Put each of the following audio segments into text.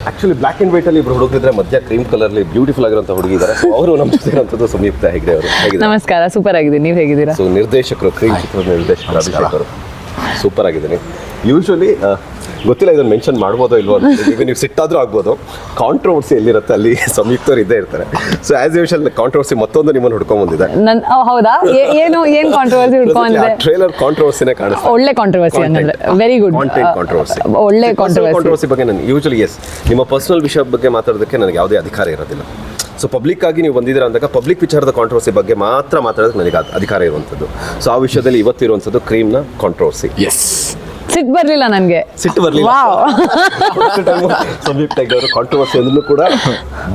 Actually black and white ಅಲ್ಲಿ ಇಬ್ರು ಹುಡುಗಿದ್ರೆ ಮಧ್ಯ ಕ್ರೀಮ್ ಕಲರ್ ಅಲ್ಲಿ ಬ್ಯೂಟಿಫುಲ್ ಆಗಿರುವಂತ ಹುಡುಗಿ ಇದ್ದಾರೆ. ಅವರು ನಮ್ಮ ಜೊತೆ ಇರುವಂತದ್ದು ಸಂಯುಕ್ತ ಹೆಗ್ಡೆ ಅವರು. ಹೇಗಿದೆ? ನಮಸ್ಕಾರ, ಸೂಪರ್ ಆಗಿದ್ದೀನಿ. ನೀವು ಹೇಗಿದ್ದೀರಾ? ಸೊ ನಿರ್ದೇಶಕರು, ಕ್ರೀಮ್ ಚಿತ್ರದ ನಿರ್ದೇಶಕರು ಅಭಿಷೇಕ್ ಅವರು. ಸೂಪರ್ ಆಗಿದ್ದೀನಿ. ಯೂಶುವಲಿ ಗೊತ್ತಿಲ್ಲ ಇದನ್ನು ಮೆನ್ಷನ್ ಮಾಡ್ಬೋದೋ ಇಲ್ವೋ ಈಗ ನೀವು ಸಿಟ್ಟಾದ್ರೂ ಆಗ್ಬೋದು. ಕಾಂಟ್ರವರ್ಸಿ ಎಲ್ಲಿರುತ್ತೆ ಅಲ್ಲಿ ಸಂಯುಕ್ತರು ಇದ್ದೇ ಇರ್ತಾರೆ. ಸೊ ಆಸ್ ಯೂಶುವಲ್ ಕಾಂಟ್ರವರ್ಸಿ ಮತ್ತೊಂದು ನಿಮ್ಮನ್ನು ಹುಡ್ಕೊಂಡ್ ಬಂದಿದೆ. ಹೌದಾ? ಏನು ಕಾಂಟ್ರವರ್ಸಿ ಹುಡ್ಕೊಂಡಿದೆ? ಟ್ರೇಲರ್ ಕಾಂಟ್ರವರ್ಸಿನೇ ಕಾಣಿಸ್ತಾ. ಒಳ್ಳೆ ಕಾಂಟ್ರವರ್ಸಿ ಅಂದ್ರೆ ವೆರಿ ಗುಡ್ ಕಾಂಟ್ರವರ್ಸಿ. ಒಳ್ಳೆ ಕಾಂಟ್ರವರ್ಸಿ ಬಗ್ಗೆ ನಾನು ಯೂಶುವಲಿ ನಿಮ್ಮ ಪರ್ಸನಲ್ ವಿಷಯ ಬಗ್ಗೆ ಮಾತಾಡೋದಕ್ಕೆ ನನಗೆ ಯಾವುದೇ ಅಧಿಕಾರ ಇರೋದಿಲ್ಲ. ಸೊ ಪಬ್ಲಿಕ್ ಆಗಿ ನೀವು ಬಂದಿದ್ದೀರಾ ಅಂದಾಗ ಪಬ್ಲಿಕ್ ವಿಚಾರದ ಕಾಂಟ್ರವರ್ಸಿ ಬಗ್ಗೆ ಮಾತ್ರ ಮಾತಾಡೋದಕ್ಕೆ ನನಗೆ ಅಧಿಕಾರ ಇರುವಂಥದ್ದು. ಸೊ ಆ ವಿಷಯದಲ್ಲಿ ಇವತ್ತಿರುವಂಥದ್ದು ಕ್ರೀಮ್ನ ಕಾಂಟ್ರವರ್ಸಿ. ಎಸ್, ಸಿಟ್ಟು ಬರಲಿಲ್ಲ ನನಗೆ. ಸಿಟ್ಟು ಬರಲಿಲ್ಲ. ಸಂಯುಕ್ತ ಹೆಗ್ಡೆ ಅವರು ಕಾಂಟ್ರವರ್ಸಿ ಅಂದ್ರೂ ಕೂಡ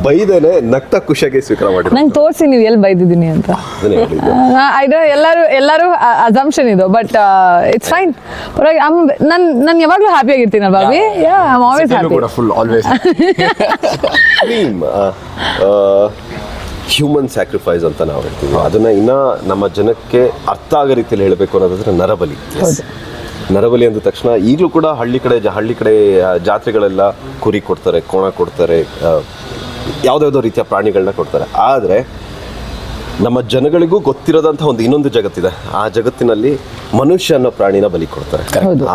ಬೈದೇನೆ ನಗ್ತಾ ಖುಷಿಯಾಗಿ ಸ್ವೀಕಾರ ಮಾಡಿದ್ರು. ನಂಗೆ ತೋರಿಸಿ ನೀವು ಎಲ್ಲಿ ಬೈದಿದ್ದೀನಿ ಅಂತ. ಎಲ್ಲರೂ ಅಸಂಪ್ಷನ್ ಇದು, ಬಟ್ ಇಟ್ಸ್ ಫೈನ್. ನಾನು ಯಾವಾಗಲೂ ಹ್ಯಾಪಿ ಆಗಿರ್ತೀನಲ್ಲ Bobby. I am always happy. Full always. Cream human sacrifice ಅಂತ ನಾವು ಹೇಳ್ತೀವಿ. ಅದನ್ನ ಇನ್ನ ನಮ್ಮ ಜನಕ್ಕೆ ಅರ್ಥ ಆಗೋ ರೀತಿಯಲ್ಲಿ ಹೇಳಬೇಕು ಅನ್ನೋದಾದ್ರೆ ನರಬಲಿ. ನರಬಲಿ ಅಂದ ತಕ್ಷಣ ಈಗಲೂ ಕೂಡ ಹಳ್ಳಿ ಕಡೆ ಜಾತ್ರೆಗಳೆಲ್ಲ ಕುರಿ ಕೊಡ್ತಾರೆ, ಕೋಣ ಕೊಡ್ತಾರೆ, ಯಾವುದ್ಯಾವುದೋ ರೀತಿಯ ಪ್ರಾಣಿಗಳನ್ನ ಕೊಡ್ತಾರೆ. ಆದರೆ ನಮ್ಮ ಜನಗಳಿಗೂ ಗೊತ್ತಿರೋದಂಥ ಇನ್ನೊಂದು ಜಗತ್ತಿದೆ. ಆ ಜಗತ್ತಿನಲ್ಲಿ ಮನುಷ್ಯ ಅನ್ನೋ ಪ್ರಾಣಿನ ಬಲಿ ಕೊಡ್ತಾರೆ.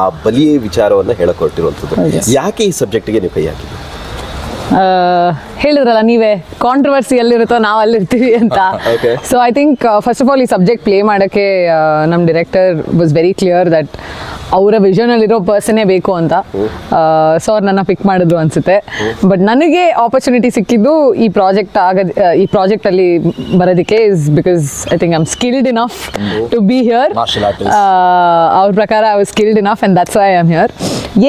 ಆ ಬಲಿ ವಿಚಾರವನ್ನು ಹೇಳಕ್ ಹೊರಟಿರುವಂಥದ್ದು. ಯಾಕೆ ಈ ಸಬ್ಜೆಕ್ಟಿಗೆ ನೀವು ಕೈ ಹಾಕಿದ್ರಿ? ಹೇಳಿದ್ರಲ್ಲ ನೀವೇ, ಕಾಂಟ್ರವರ್ಸಿ ಎಲ್ಲಿರುತ್ತೋ ನಾವು ಅಲ್ಲಿರ್ತೀವಿ ಅಂತ. So I think first of all ಈ ಸಬ್ಜೆಕ್ಟ್ ಪ್ಲೇ ಮಾಡೋಕ್ಕೆ ನಮ್ಮ director was very clear that ಅವರ ವಿಷನಲ್ಲಿರೋ ಪರ್ಸನ್ನೇ ಬೇಕು ಅಂತ. ಸೊ ಅವ್ರು ನನ್ನ ಪಿಕ್ ಮಾಡಿದ್ರು ಅನ್ಸುತ್ತೆ. ಬಟ್ ನನಗೆ ಆಪರ್ಚುನಿಟಿ ಸಿಕ್ಕಿದ್ದು ಈ ಪ್ರಾಜೆಕ್ಟಲ್ಲಿ ಬರೋದಕ್ಕೆ is because I think I am skilled enough to be here. ಅವ್ರ ಪ್ರಕಾರ I was skilled enough and that's why I am here.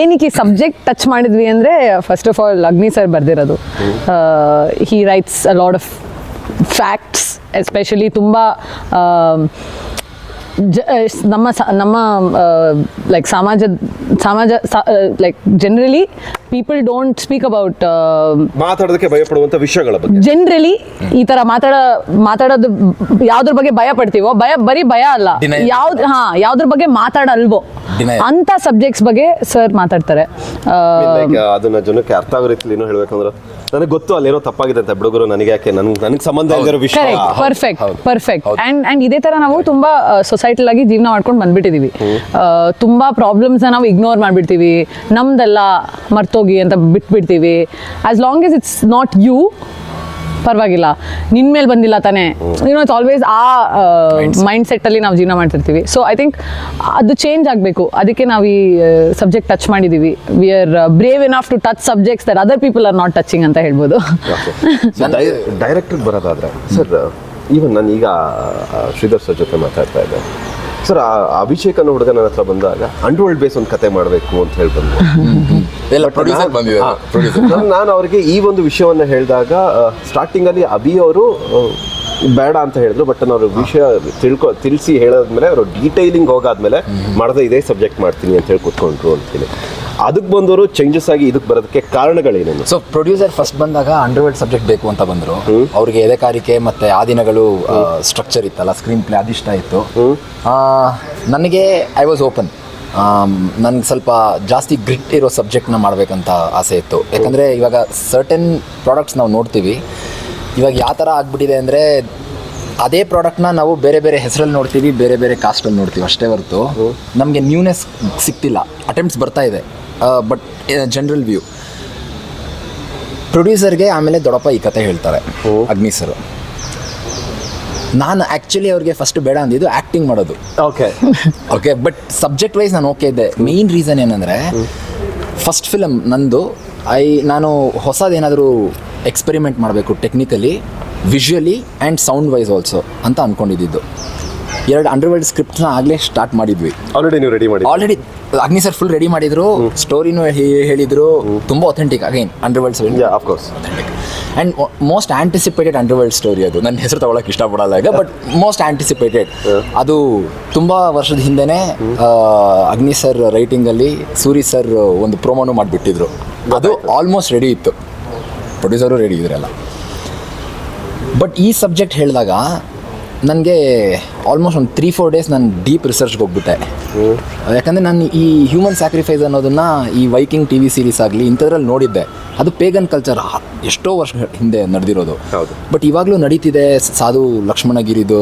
ಏನಕ್ಕೆ ಸಬ್ಜೆಕ್ಟ್ ಟಚ್ ಮಾಡಿದ್ವಿ ಅಂದರೆ first of all Agni sir ಬರ್ದಿರೋದು. He writes a lot of facts, especially ತುಂಬ ನಮ್ಮ like ಸಮಾಜ like generally people don't speak about ಮಾತಾಡೋದಕ್ಕೆ ಭಯಪಡುವಂಥ ವಿಷಯಗಳ ಬಗ್ಗೆ. ಜನರಲಿ ಈ ಥರ ಮಾತಾಡೋದು ಯಾವ್ದ್ರ ಬಗ್ಗೆ ಭಯ ಪಡ್ತೀವೋ, ಬರೀ ಭಯ ಅಲ್ಲ, ಯಾವ್ದ್ರ ಬಗ್ಗೆ ಮಾತಾಡಲ್ವೋ ಅಂತ ಸಬ್ಜೆಕ್ಟ್ಸ್ ಬಗ್ಗೆ ಸರ್ ಮಾತಾಡ್ತಾರೆ. ಅದನ್ನ ಜನಕ್ಕೆ ಅರ್ಥ ಆಗೋ ರೀತಿಯಲ್ಲಿ ಏನೋ ಹೇಳ್ಬೇಕಂದ್ರೆ ನನಗೆ ಗೊತ್ತು ಅಲ್ಲೇನೋ ತಪ್ಪಾಗಿದೆ ಅಂತ, ಬಿಡುಗರು ನನಗೆ ಯಾಕೆ ನನಗೆ ಸಂಬಂಧ ಇರೋ ವಿಷಯ. ಪರ್ಫೆಕ್ಟ್. ಅಂಡ್ ಇದೇ ತರ ನಾವು ತುಂಬಾ ಸೊಸೈಟಲ್ ಆಗಿ ಜೀವನ ಮಾಡ್ಕೊಂಡು ಬಂದ್ಬಿಟ್ಟಿದೀವಿ. ತುಂಬಾ ಪ್ರಾಬ್ಲಮ್ಸ್ ನಾವು ಇಗ್ನೋರ್ ಮಾಡ್ಬಿಡ್ತೀವಿ, ನಮ್ದೆಲ್ಲ ಮರ್ತೋಗಿ ಅಂತ ಬಿಟ್ಬಿಡ್ತೀವಿ. As long as it's not you, ಪರವಾಗಿಲ್ಲ, ನಿನ್ ಮೇಲೆ ಬಂದಿಲ್ಲ ತಾನೆ, ಇಟ್ಸ್ ಆಲ್ವೇಸ್ ಆ ಮೈಂಡ್ ಸೆಟ್ ಅಲ್ಲಿ ನಾವು ಜೀವನ ಮಾಡ್ತಿರ್ತೀವಿ. ಸೊ ಐ ಥಿಂಕ್ ಅದು ಚೇಂಜ್ ಆಗಬೇಕು. ಅದಕ್ಕೆ ನಾವು ಈ ಸಬ್ಜೆಕ್ಟ್ ಟಚ್ ಮಾಡಿದೀವಿ. We are brave enough to touch subjects that other people are not touching ಅಂತ ಹೇಳ್ಬೋದು. ಡೈರೆಕ್ಟರ್ ಬರೋದಾದ್ರೆ ಸರ್, ಈವನ್ ನಾನು ಈಗ ಶ್ರೀಧರ್ ಸರ್ ಜೊತೆ ಮಾತಾಡ್ತಾ ಇದ್ದೆ ಸರ್. ಅಭಿಷೇಕ್ ಅನ್ನೋ ಹುಡುಗ ನನ್ನ ಹತ್ರ ಬಂದಾಗ ಅಂಡರ್ವರ್ಲ್ಡ್ ಬೇಸ್ ಒಂದು ಕತೆ ಮಾಡಬೇಕು ಅಂತ ಹೇಳಿ ಬಂದು ನಾನು ಅವ್ರಿಗೆ ಈ ಒಂದು ವಿಷಯವನ್ನ ಹೇಳಿದಾಗ ಸ್ಟಾರ್ಟಿಂಗ್ ಅಲ್ಲಿ ಅಭಿ ಅವರು ಬೇಡ ಅಂತ ಹೇಳಿದ್ರು. ಬಟ್ ನಾನು ಅವ್ರ ವಿಷಯ ತಿಳಿಸಿ ಹೇಳಾದ್ಮೇಲೆ ಅವರು ಡೀಟೈಲಿಂಗ್ ಹೋಗಾದ್ಮೇಲೆ ಮಾಡದೆ ಇದೇ ಸಬ್ಜೆಕ್ಟ್ ಮಾಡ್ತೀನಿ ಅಂತ ಹೇಳಿ ಕೂತ್ಕೊಂಡ್ರು ಅಂತೇಳಿ. ಅದಕ್ಕೆ ಬಂದವರು ಚೇಂಜಸ್ ಆಗಿ ಇದಕ್ಕೆ ಬರೋದಕ್ಕೆ ಕಾರಣಗಳೇನೇನು? ಸೊ ಪ್ರೊಡ್ಯೂಸರ್ ಫಸ್ಟ್ ಬಂದಾಗ ಅಂಡರ್ವರ್ಲ್ಡ್ ಸಬ್ಜೆಕ್ಟ್ ಬೇಕು ಅಂತ ಬಂದರು. ಅವ್ರಿಗೆ ಎದೆಕಾರಿಕೆ ಮತ್ತೆ ಆ ದಿನಗಳು ಸ್ಟ್ರಕ್ಚರ್ ಇತ್ತಲ್ಲ, ಸ್ಕ್ರೀನ್ ಪ್ಲೇ ಅದಿಷ್ಟ ಇತ್ತು. ನನಗೆ ಐ ವಾಸ್ ಓಪನ್. ನನಗೆ ಸ್ವಲ್ಪ ಜಾಸ್ತಿ ಗ್ರಿಟ್ ಇರೋ ಸಬ್ಜೆಕ್ಟ್ನ ಮಾಡಬೇಕಂತ ಆಸೆ ಇತ್ತು. ಯಾಕಂದರೆ ಇವಾಗ ಸರ್ಟನ್ ಪ್ರಾಡಕ್ಟ್ಸ್ ನಾವು ನೋಡ್ತೀವಿ, ಇವಾಗ ಯಾವ ಥರ ಆಗ್ಬಿಟ್ಟಿದೆ ಅಂದರೆ ಅದೇ ಪ್ರಾಡಕ್ಟ್ನ ನಾವು ಬೇರೆ ಬೇರೆ ಹೆಸರಲ್ಲಿ ನೋಡ್ತೀವಿ, ಬೇರೆ ಬೇರೆ ಕಾಸ್ಟಲ್ಲಿ ನೋಡ್ತೀವಿ ಅಷ್ಟೇ ಹೊರತು ನಮಗೆ ನ್ಯೂನೆಸ್ ಸಿಗ್ತಿಲ್ಲ. ಅಟೆಂಪ್ಟ್ಸ್ ಬರ್ತಾ ಇದೆ, ಬಟ್ ಜನರಲ್ ವ್ಯೂ. ಪ್ರೊಡ್ಯೂಸರ್ಗೆ ಆಮೇಲೆ ದೊಡ್ಡಪ್ಪ ಈ ಕತೆ ಹೇಳ್ತಾರೆ, ಅಗ್ನಿ ಸರ್. ನಾನು ಆ್ಯಕ್ಚುಲಿ ಅವ್ರಿಗೆ ಫಸ್ಟ್ ಬೇಡ ಅಂದಿದ್ದು ಆ್ಯಕ್ಟಿಂಗ್ ಮಾಡೋದು. ಓಕೆ ಬಟ್ ಸಬ್ಜೆಕ್ಟ್ ವೈಸ್ ನಾನು ಓಕೆ ಇದ್ದೆ. ಮೇಯ್ನ್ ರೀಸನ್ ಏನಂದರೆ ಫಸ್ಟ್ ಫಿಲಮ್ ನಂದು. ನಾನು ಹೊಸದೇನಾದರೂ ಎಕ್ಸ್ಪೆರಿಮೆಂಟ್ ಮಾಡಬೇಕು technically, visually and sound wise also ಅಂತ ಅಂದ್ಕೊಂಡಿದ್ದು. 2 ಅಂಡರ್ವರ್ಲ್ಡ್ ಸ್ಕ್ರಿಪ್ಟ್ನ ಆಗಲೇ ಸ್ಟಾರ್ಟ್ ಮಾಡಿದ್ವಿ. ಆಲ್ರೆಡಿ ಅಗ್ನಿ ಸರ್ ಫುಲ್ ರೆಡಿ ಮಾಡಿದ್ರು, ಸ್ಟೋರಿನೂ ಹೇಳಿದ್ರು, ತುಂಬ authentic. Again underworld authentic and most anticipated underworld story ಅದು. ನನ್ನ ಹೆಸರು ತಗೊಳಕ್ಕೆ ಇಷ್ಟಪಡಲ್ಲ ಈಗ, ಬಟ್ ಮೋಸ್ಟ್ ಆಂಟಿಸಿಪೇಟೆಡ್. ಅದು ತುಂಬ ವರ್ಷದ ಹಿಂದೆನೇ ಅಗ್ನಿ ಸರ್ ರೈಟಿಂಗಲ್ಲಿ ಸೂರಿ ಸರ್ ಒಂದು ಪ್ರೋಮೋನು ಮಾಡಿಬಿಟ್ಟಿದ್ರು. ಅದು ಆಲ್ಮೋಸ್ಟ್ ರೆಡಿ ಇತ್ತು, ಪ್ರೊಡ್ಯೂಸರು ರೆಡಿ ಇದ್ರಲ್ಲ. ಬಟ್ ಈ ಸಬ್ಜೆಕ್ಟ್ ಹೇಳಿದಾಗ ನನಗೆ ಆಲ್ಮೋಸ್ಟ್ ಒಂದು 3-4 ಡೇಸ್ ನಾನು ಡೀಪ್ ರಿಸರ್ಚ್ಗೆ ಹೋಗ್ಬಿಟ್ಟೆ. ಯಾಕಂದರೆ ನಾನು ಈ ಹ್ಯೂಮನ್ ಸ್ಯಾಕ್ರಿಫೈಸ್ ಅನ್ನೋದನ್ನು ಈ ವೈಕಿಂಗ್ TV ಸೀರೀಸ್ ಆಗಲಿ ಇಂಥದ್ರಲ್ಲಿ ನೋಡಿದ್ದೆ. ಅದು ಪೇಗನ್ ಕಲ್ಚರ್ ಎಷ್ಟೋ ವರ್ಷ ಹಿಂದೆ ನಡೆದಿರೋದು. ಬಟ್ ಇವಾಗಲೂ ನಡೀತಿದೆ. ಸಾಧು ಲಕ್ಷ್ಮಣಗಿರಿದು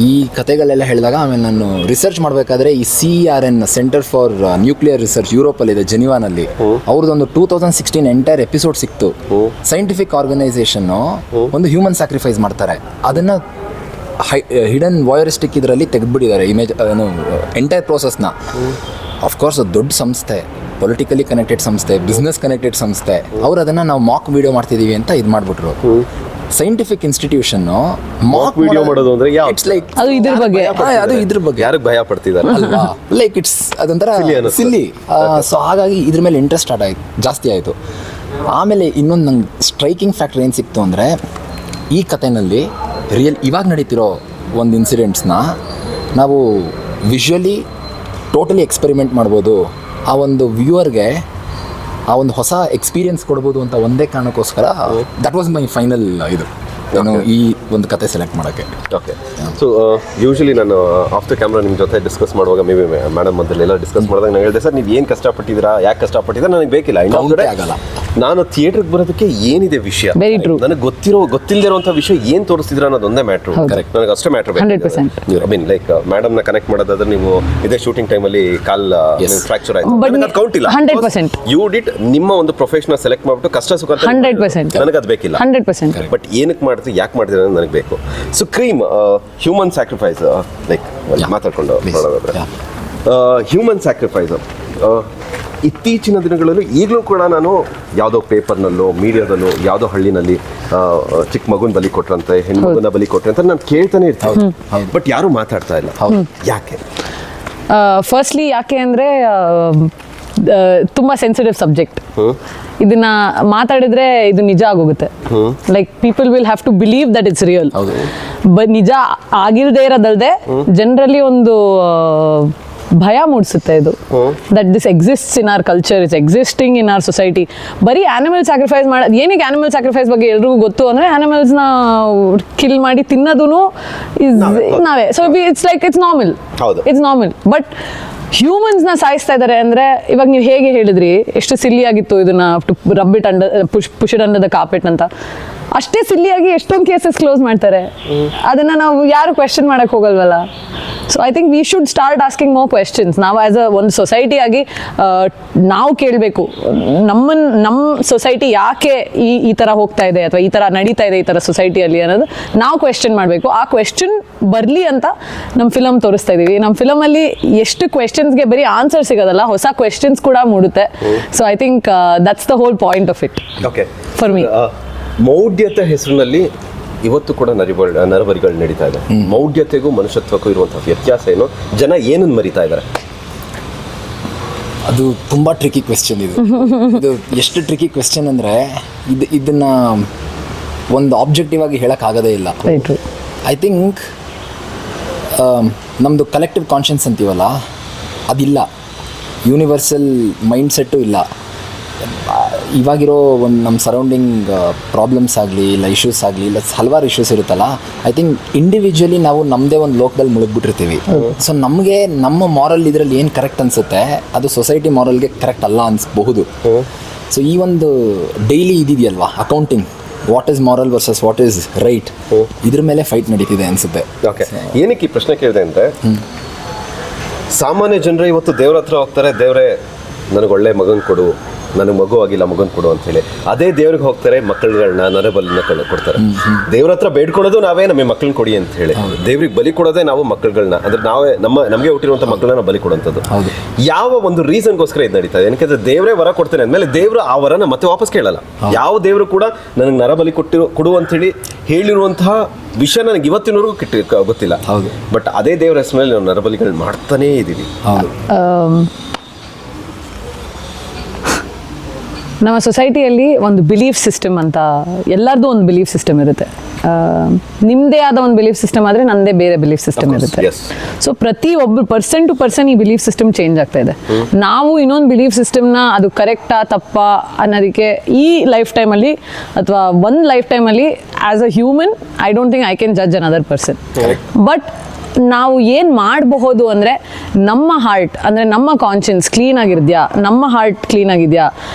ಈ ಕತೆಗಳೆಲ್ಲ ಹೇಳಿದಾಗ ಆಮೇಲೆ ನಾನು ರಿಸರ್ಚ್ ಮಾಡಬೇಕಾದ್ರೆ ಈ CERN centre for nuclear research ಯುರೋಪಲ್ಲಿದೆ, ಜೆನಿವಾನಲ್ಲಿ. ಅವ್ರದ್ದೊಂದು 2016 ಎಂಟೈರ್ ಎಪಿಸೋಡ್ ಸಿಕ್ತು. ಸೈಂಟಿಫಿಕ್ ಆರ್ಗನೈಸೇಷನ್ನು ಒಂದು ಹ್ಯೂಮನ್ ಸ್ಯಾಕ್ರಿಫೈಸ್ ಮಾಡ್ತಾರೆ, ಅದನ್ನು ಹಿಡನ್ ವಾಯರಿಸ್ಟಿಕ್ ಇದರಲ್ಲಿ ತೆಗೆದುಬಿಟ್ಟಿದ್ದಾರೆ ಇಮೇಜ್ ಎಂಟೈರ್ ಪ್ರೋಸೆಸ್ನ. ಅಫ್ಕೋರ್ಸ್ ಅದು ದೊಡ್ಡ ಸಂಸ್ಥೆ, ಪೊಲಿಟಿಕಲಿ ಕನೆಕ್ಟೆಡ್ ಸಂಸ್ಥೆ, ಬಿಸ್ನೆಸ್ ಕನೆಕ್ಟೆಡ್ ಸಂಸ್ಥೆ. ಅವ್ರು ಅದನ್ನು ನಾವು ಮಾಕ್ ವಿಡಿಯೋ ಮಾಡ್ತಿದ್ದೀವಿ ಅಂತ ಇದು ಮಾಡಿಬಿಟ್ರು. ಸೈಂಟಿಫಿಕ್ ಇನ್ಸ್ಟಿಟ್ಯೂಷನ್ನು ಮಾಕ್ ವಿಡಿಯೋ ಮಾಡೋದು ಅಂದರೆ ಇಟ್ಸ್ ಲೈಕ್ ಅದು ಇದ್ರ ಬಗ್ಗೆ ಅದು ಇದ್ರ ಬಗ್ಗೆ ಯಾರಿಗೆ ಭಯ ಪಡ್ತಿದ್ದಾರೆ ಅಲ್ವಾ, ಲೈಕ್ ಇಟ್ಸ್ ಅದೊಂಥರ ಸಿಲ್ಲಿ. ಸೊ ಹಾಗಾಗಿ ಇದ್ರ ಮೇಲೆ ಇಂಟ್ರೆಸ್ಟ್ ಜಾಸ್ತಿ ಆಯಿತು. ಆಮೇಲೆ ಇನ್ನೊಂದು ನಂಗೆ ಸ್ಟ್ರೈಕಿಂಗ್ ಫ್ಯಾಕ್ಟರ್ ಏನು ಸಿಕ್ತು ಅಂದರೆ, ಈ ಕಥೆನಲ್ಲಿ ಇವಾಗ ನಡೀತಿರೋ ಒಂದು ಇನ್ಸಿಡೆಂಟ್ಸ್ನ ನಾವು ವಿಷುವಲಿ ಟೋಟಲಿ ಎಕ್ಸ್ಪೆರಿಮೆಂಟ್ ಮಾಡ್ಬೋದು, ಆ ಒಂದು ವ್ಯೂವರ್ಗೆ ಆ ಒಂದು ಹೊಸ ಎಕ್ಸ್ಪೀರಿಯನ್ಸ್ ಕೊಡ್ಬೋದು ಅಂತ ಒಂದೇ ಕಾರಣಕ್ಕೋಸ್ಕರ ದಟ್ ವಾಸ್ ಮೈ ಫೈನಲ್ ಇದು ನಾನು ಈ ಒಂದು ಕತೆ ಸೆಲೆಕ್ಟ್ ಮಾಡೋಕ್ಕೆ. ಓಕೆ. ಸೊ ಯೂಶಲಿ ನಾನು ಆಫ್ ದ ಕ್ಯಾಮ್ರಾ ನಿಮ್ಮ ಜೊತೆ ಡಿಸ್ಕಸ್ ಮಾಡುವಾಗ ಮೇ ಬಿ ಮೇಡಮ್ ಮೊದಲೆಲ್ಲ ಡಿಸ್ಕಸ್ ಮಾಡಿದಾಗ ನಾನು ಹೇಳಿದೆ, ಸರ್ ನೀವು ಏನು ಕಷ್ಟಪಟ್ಟಿದ್ದೀರಾ, ಯಾಕೆ ಕಷ್ಟಪಟ್ಟಿದ್ದೀರಾ ನನಗೆ ಬೇಕಿಲ್ಲ, ಆಗಲ್ಲ. ನಾನು ಥಿಯೇಟ್ರಿಗೆ ಬರೋದಕ್ಕೆ ಏನಿದೆ ವಿಷಯ, ನನಗೆ ಗೊತ್ತಿಲ್ಲದಿರುವಂಥ ವಿಷಯ ಏನು ತೋರಿಸ್ತಿದ್ರ ಅನ್ನೋದೊಂದೇ ಮ್ಯಾಟ್ರು. ಕರೆಕ್ಟ್, ನನಗೆ ಅಷ್ಟೇ ಮ್ಯಾಟ್ರು ಬೇಕು. ಐ ಮೀನ್ ಲೈಕ್ ಮೇಡಮ್ನ ಕನೆಕ್ಟ್ ಮಾಡೋದಾದ್ರೆ ನೀವು ಇದೇ ಶೂಟಿಂಗ್ ಟೈಮಲ್ಲಿ ಕಾಲ್ ಫ್ರಾಕ್ಚರ್ ಆಯಿತು, ನನಗೆ ಕೌಂಟ್ ಇಲ್ಲ. 100% ಯು ಡಿಡ್ ನಿಮ್ಮ ಒಂದು ಪ್ರೊಫೆಷನಲ್ ಸೆಲೆಕ್ಟ್ ಮಾಡಿಬಿಟ್ಟು ಕಷ್ಟ ಸುಖ 100% ನನಗೆ ಅದು ಬೇಕಿಲ್ಲ. 100%. ಬಟ್ ಏನಕ್ಕೆ ಯಾಕೆ ಮಾಡ್ತೀರ ಅನ್ನೋದು ನನಗೆ ಬೇಕು. So cream human sacrifice, like ಮಾತಾಡ್ಕೊಂಡು ಮಾಡೋದಾದ್ರೆ ಹ್ಯೂಮನ್ ಸ್ಯಾಕ್ರಿಫೈಸ್ ಇತ್ತೀಚಿನ ದಿನಗಳಲ್ಲೂ ಈಗಲೂ ಕೂಡ ನಾನು ಯಾವುದೋ ಪೇಪರ್ನಲ್ಲೋ ಮೀಡಿಯಾದಲ್ಲೋ ಯಾವುದೋ ಹಳ್ಳಿನಲ್ಲಿ ಚಿಕ್ಕ ಮಗುನ ಬಲಿ ಕೊಟ್ರಂತೆ, ಹೆಣ್ಣು ಮಗುನ ಬಲಿ ಕೊಟ್ರೆ ಅಂತ ನಾನು ಕೇಳ್ತಾನೆ ಇರ್ತೀನಿ. ಬಟ್ ಯಾರೂ ಮಾತಾಡ್ತಾ ಇಲ್ಲ. ಯಾಕೆ? ಫಸ್ಟ್ಲಿ ಯಾಕೆ ಅಂದರೆ ತುಂಬ ಸೆನ್ಸಿಟಿವ್ ಸಬ್ಜೆಕ್ಟ್. ಇದನ್ನ ಮಾತಾಡಿದ್ರೆ ಇದು ನಿಜ ಆಗೋಗುತ್ತೆ. Like people will have to believe that it's real. But ನಿಜ ಆಗಿರದೇ ಇರೋದಲ್ದೆ ಜನರಲಿ ಒಂದು ಭಯ ಮೂಡಿಸುತ್ತೆ ಇದು, that this exists in our culture, it's existing in our society. ಬರೀ ಆನಿಮಲ್ ಸ್ಯಾಕ್ರಿಫೈಸ್ ಮಾಡೋದು ಏನಕ್ಕೆ? ಆನಿಮಲ್ ಸ್ಯಾಕ್ರಿಫೈಸ್ ಬಗ್ಗೆ ಎಲ್ರಿಗೂ ಗೊತ್ತು ಅಂದರೆ ಆನಿಮಲ್ಸ್ನ ಕಿಲ್ ಮಾಡಿ ತಿನ್ನೋದು ಇಸ್ ನಾವೇ. So it's like it's normal. But ಹ್ಯೂಮನ್ಸ್ನ ಸಾಯಿಸ್ತಾ ಇದ್ದಾರೆ ಅಂದರೆ, ಇವಾಗ ನೀವು ಹೇಗೆ ಹೇಳಿದ್ರಿ ಎಷ್ಟು ಸಿಲ್ಲಿ ಆಗಿತ್ತು ಇದನ್ನ rabbit push it under the carpet ಅಂತ, ಅಷ್ಟೇ ಸಿಲ್ಲಿಯಾಗಿ ಎಷ್ಟೊಂದು ಕೇಸಸ್ ಕ್ಲೋಸ್ ಮಾಡ್ತಾರೆ. ಅದನ್ನು ನಾವು ಯಾರು ಕ್ವೆಶ್ಚನ್ ಮಾಡೋಕ್ಕೆ ಹೋಗಲ್ವಲ್ಲ. So I think we should start asking more questions. ನಾವು ಆ್ಯಸ್ ಅ ಒಂದು ಸೊಸೈಟಿಯಾಗಿ ನಾವು ಕೇಳಬೇಕು, ನಮ್ಮ ಸೊಸೈಟಿ ಯಾಕೆ ಈ ಥರ ಹೋಗ್ತಾ ಇದೆ ಅಥವಾ ಈ ಥರ ನಡೀತಾ ಇದೆ ಈ ಥರ ಸೊಸೈಟಿಯಲ್ಲಿ ಅನ್ನೋದು ನಾವು ಕ್ವೆಶ್ಚನ್ ಮಾಡಬೇಕು. ಆ ಕ್ವೆಶ್ಚನ್ ಬರಲಿ ಅಂತ ನಮ್ಮ ಫಿಲಮ್ ತೋರಿಸ್ತಾ ಇದ್ದೀವಿ. ನಮ್ಮ ಫಿಲಮಲ್ಲಿ ಎಷ್ಟು ಕ್ವೆಶ್ಚನ್ಸ್ಗೆ ಬರೀ ಆನ್ಸರ್ ಸಿಗೋದಲ್ಲ, ಹೊಸ ಕ್ವೆಶ್ಚನ್ಸ್ ಕೂಡ ಮೂಡುತ್ತೆ. So I think that's the whole point of it for me. ಮೌಢ್ಯತೆ ಹೆಸರಿನಲ್ಲಿ ಇವತ್ತು ಕೂಡ ನರಬಲಿಗಳು ನಡೀತಾ ಇದೆ. ಮೌಢ್ಯತೆಗೂ ಮನುಷ್ಯತ್ವಕ್ಕೂ ಇರುವಂತಹ ವ್ಯತ್ಯಾಸ ಏನು? ಜನ ಏನನ್ನು ಮರಿತಾ ಇದ್ದಾರೆ? ಅದು ತುಂಬ ಟ್ರಿಕಿ ಕ್ವೆಶ್ಚನ್ ಇದು ಎಷ್ಟು ಟ್ರಿಕಿ ಕ್ವೆಶ್ಚನ್ ಅಂದರೆ ಇದನ್ನ ಒಂದು ಆಬ್ಜೆಕ್ಟಿವ್ ಆಗಿ ಹೇಳೋಕ್ಕಾಗೋದೇ ಇಲ್ಲ. ಐ ಥಿಂಕ್ ನಮ್ಮದು ಕಲೆಕ್ಟಿವ್ ಕಾನ್ಷಿಯನ್ಸ್ ಅಂತೀವಲ್ಲ, ಅದಿಲ್ಲ. ಯೂನಿವರ್ಸಲ್ ಮೈಂಡ್ ಸೆಟ್ಟು ಇಲ್ಲ. ಇವಾಗಿರೋ ಒಂದು ನಮ್ಮ ಸರೌಂಡಿಂಗ್ ಪ್ರಾಬ್ಲಮ್ಸ್ ಆಗಲಿ ಇಲ್ಲ ಇಶ್ಯೂಸ್ ಆಗಲಿ ಇಲ್ಲ ಹಲವಾರು ಇಶ್ಯೂಸ್ ಇರುತ್ತಲ್ಲ, ಐ ಥಿಂಕ್ ಇಂಡಿವಿಜುವಲಿ ನಾವು ನಮ್ಮದೇ ಒಂದು ಲೋಕದಲ್ಲಿ ಮುಳುಗ್ಬಿಟ್ಟಿರ್ತೀವಿ. ಸೊ ನಮಗೆ ನಮ್ಮ ಮಾರಲ್ ಇದರಲ್ಲಿ ಏನು ಕರೆಕ್ಟ್ ಅನಿಸುತ್ತೆ ಅದು ಸೊಸೈಟಿ ಮಾರಲ್ಗೆ ಕರೆಕ್ಟ್ ಅಲ್ಲ ಅನಿಸ್ಬಹುದು. ಸೊ ಈ ಒಂದು ಡೈಲಿ ಇದಿದೆಯಲ್ವಾ accounting, what is moral versus what is right, ಇದ್ರ ಮೇಲೆ ಫೈಟ್ ನಡೀತಿದೆ ಅನಿಸುತ್ತೆ. ಓಕೆ, ಏನಕ್ಕೆ ಈ ಪ್ರಶ್ನೆ ಕೇಳಿದೆ ಅಂದರೆ, ಸಾಮಾನ್ಯ ಜನರೇ ಇವತ್ತು ದೇವ್ರ ಹತ್ರ ಹೋಗ್ತಾರೆ, ದೇವರೇ ನನಗೆ ಒಳ್ಳೆ ಮಗನ ಕೊಡು, ನನಗೆ ಮಗು ಆಗಿಲ್ಲ ಮಗನ ಕೊಡು ಅಂತೇಳಿ. ಅದೇ ದೇವ್ರಿಗೆ ಹೋಗ್ತಾರೆ, ಮಕ್ಕಳುಗಳನ್ನ ನರಬಲಿನ ಕೊಡ್ತಾರೆ. ದೇವ್ರ ಹತ್ರ ಬೇಡ್ಕೊಡೋದು ನಾವೇ ನಮಗೆ ಮಕ್ಕಳನ್ನ ಕೊಡಿ ಅಂತ ಹೇಳಿ. ದೇವ್ರಿಗೆ ಬಲಿ ಕೊಡೋದೇ ನಾವು ಮಕ್ಕಳುಗಳನ್ನ, ಅಂದ್ರೆ ನಾವೇ ನಮಗೆ ಹುಟ್ಟಿರುವಂಥ ಮಕ್ಕಳನ್ನ ಬಲಿ ಕೊಡುವಂಥದ್ದು. ಯಾವ ಒಂದು ರೀಸನ್ಗೋಸ್ಕರ ಇದು ನಡೀತಾ ಇದೆ? ಏನಕ್ಕೆ ದೇವರೇ ವರ ಕೊಡ್ತೇನೆ ಅಂದಮೇಲೆ ದೇವರು ಆ ವರನ ಮತ್ತೆ ವಾಪಸ್ ಕೇಳಲ್ಲ. ಯಾವ ದೇವರು ಕೂಡ ನನಗೆ ನರಬಲಿ ಕೊಡು ಅಂತೇಳಿ ಹೇಳಿರುವಂತಹ ವಿಷಯ ನನಗೆ ಇವತ್ತಿನವರೆಗೂ ಗೊತ್ತಿಲ್ಲ. ಬಟ್ ಅದೇ ದೇವರ ಹೆಸರಿನಲ್ಲಿ ನಾವು ನರಬಲಿಗಳು ಮಾಡ್ತಾನೇ ಇದ್ದೀವಿ. ನಮ್ಮ ಸೊಸೈಟಿಯಲ್ಲಿ ಒಂದು ಬಿಲೀಫ್ ಸಿಸ್ಟಮ್ ಅಂತ, ಎಲ್ಲರದ್ದು ಒಂದು ಬಿಲೀಫ್ ಸಿಸ್ಟಮ್ ಇರುತ್ತೆ. ನಿಮ್ಮದೇ ಆದ ಒಂದು ಬಿಲೀಫ್ ಸಿಸ್ಟಮ್ ಆದರೆ ನನ್ನದೇ ಬೇರೆ ಬಿಲೀಫ್ ಸಿಸ್ಟಮ್ ಇರುತ್ತೆ. yes. ಸೊ ಪ್ರತಿ ಒಬ್ಬರು ಪರ್ಸನ್ ಟು ಪರ್ಸನ್ ಈ ಬಿಲೀಫ್ ಸಿಸ್ಟಮ್ ಚೇಂಜ್ ಆಗ್ತಾ ಇದೆ. ನಾವು ಇನ್ನೊಂದು ಬಿಲೀಫ್ ಸಿಸ್ಟಮ್ನ ಅದು ಕರೆಕ್ಟಾ ತಪ್ಪಾ ಅನ್ನೋದಕ್ಕೆ ಈ ಲೈಫ್ ಟೈಮಲ್ಲಿ ಅಥವಾ ಒಂದು ಲೈಫ್ ಟೈಮಲ್ಲಿ as a human I don't think I can judge another person. But ನಾವು ಏನು ಮಾಡಬಹುದು ಅಂದರೆ ನಮ್ಮ ಹಾರ್ಟ್ ಅಂದರೆ ನಮ್ಮ ಕಾನ್ಷಿಯನ್ಸ್ ಕ್ಲೀನ್ ಆಗಿದೆಯಾ, ನಮ್ಮ ಹಾರ್ಟ್ ಕ್ಲೀನ್ ಆಗಿದೆಯಾ,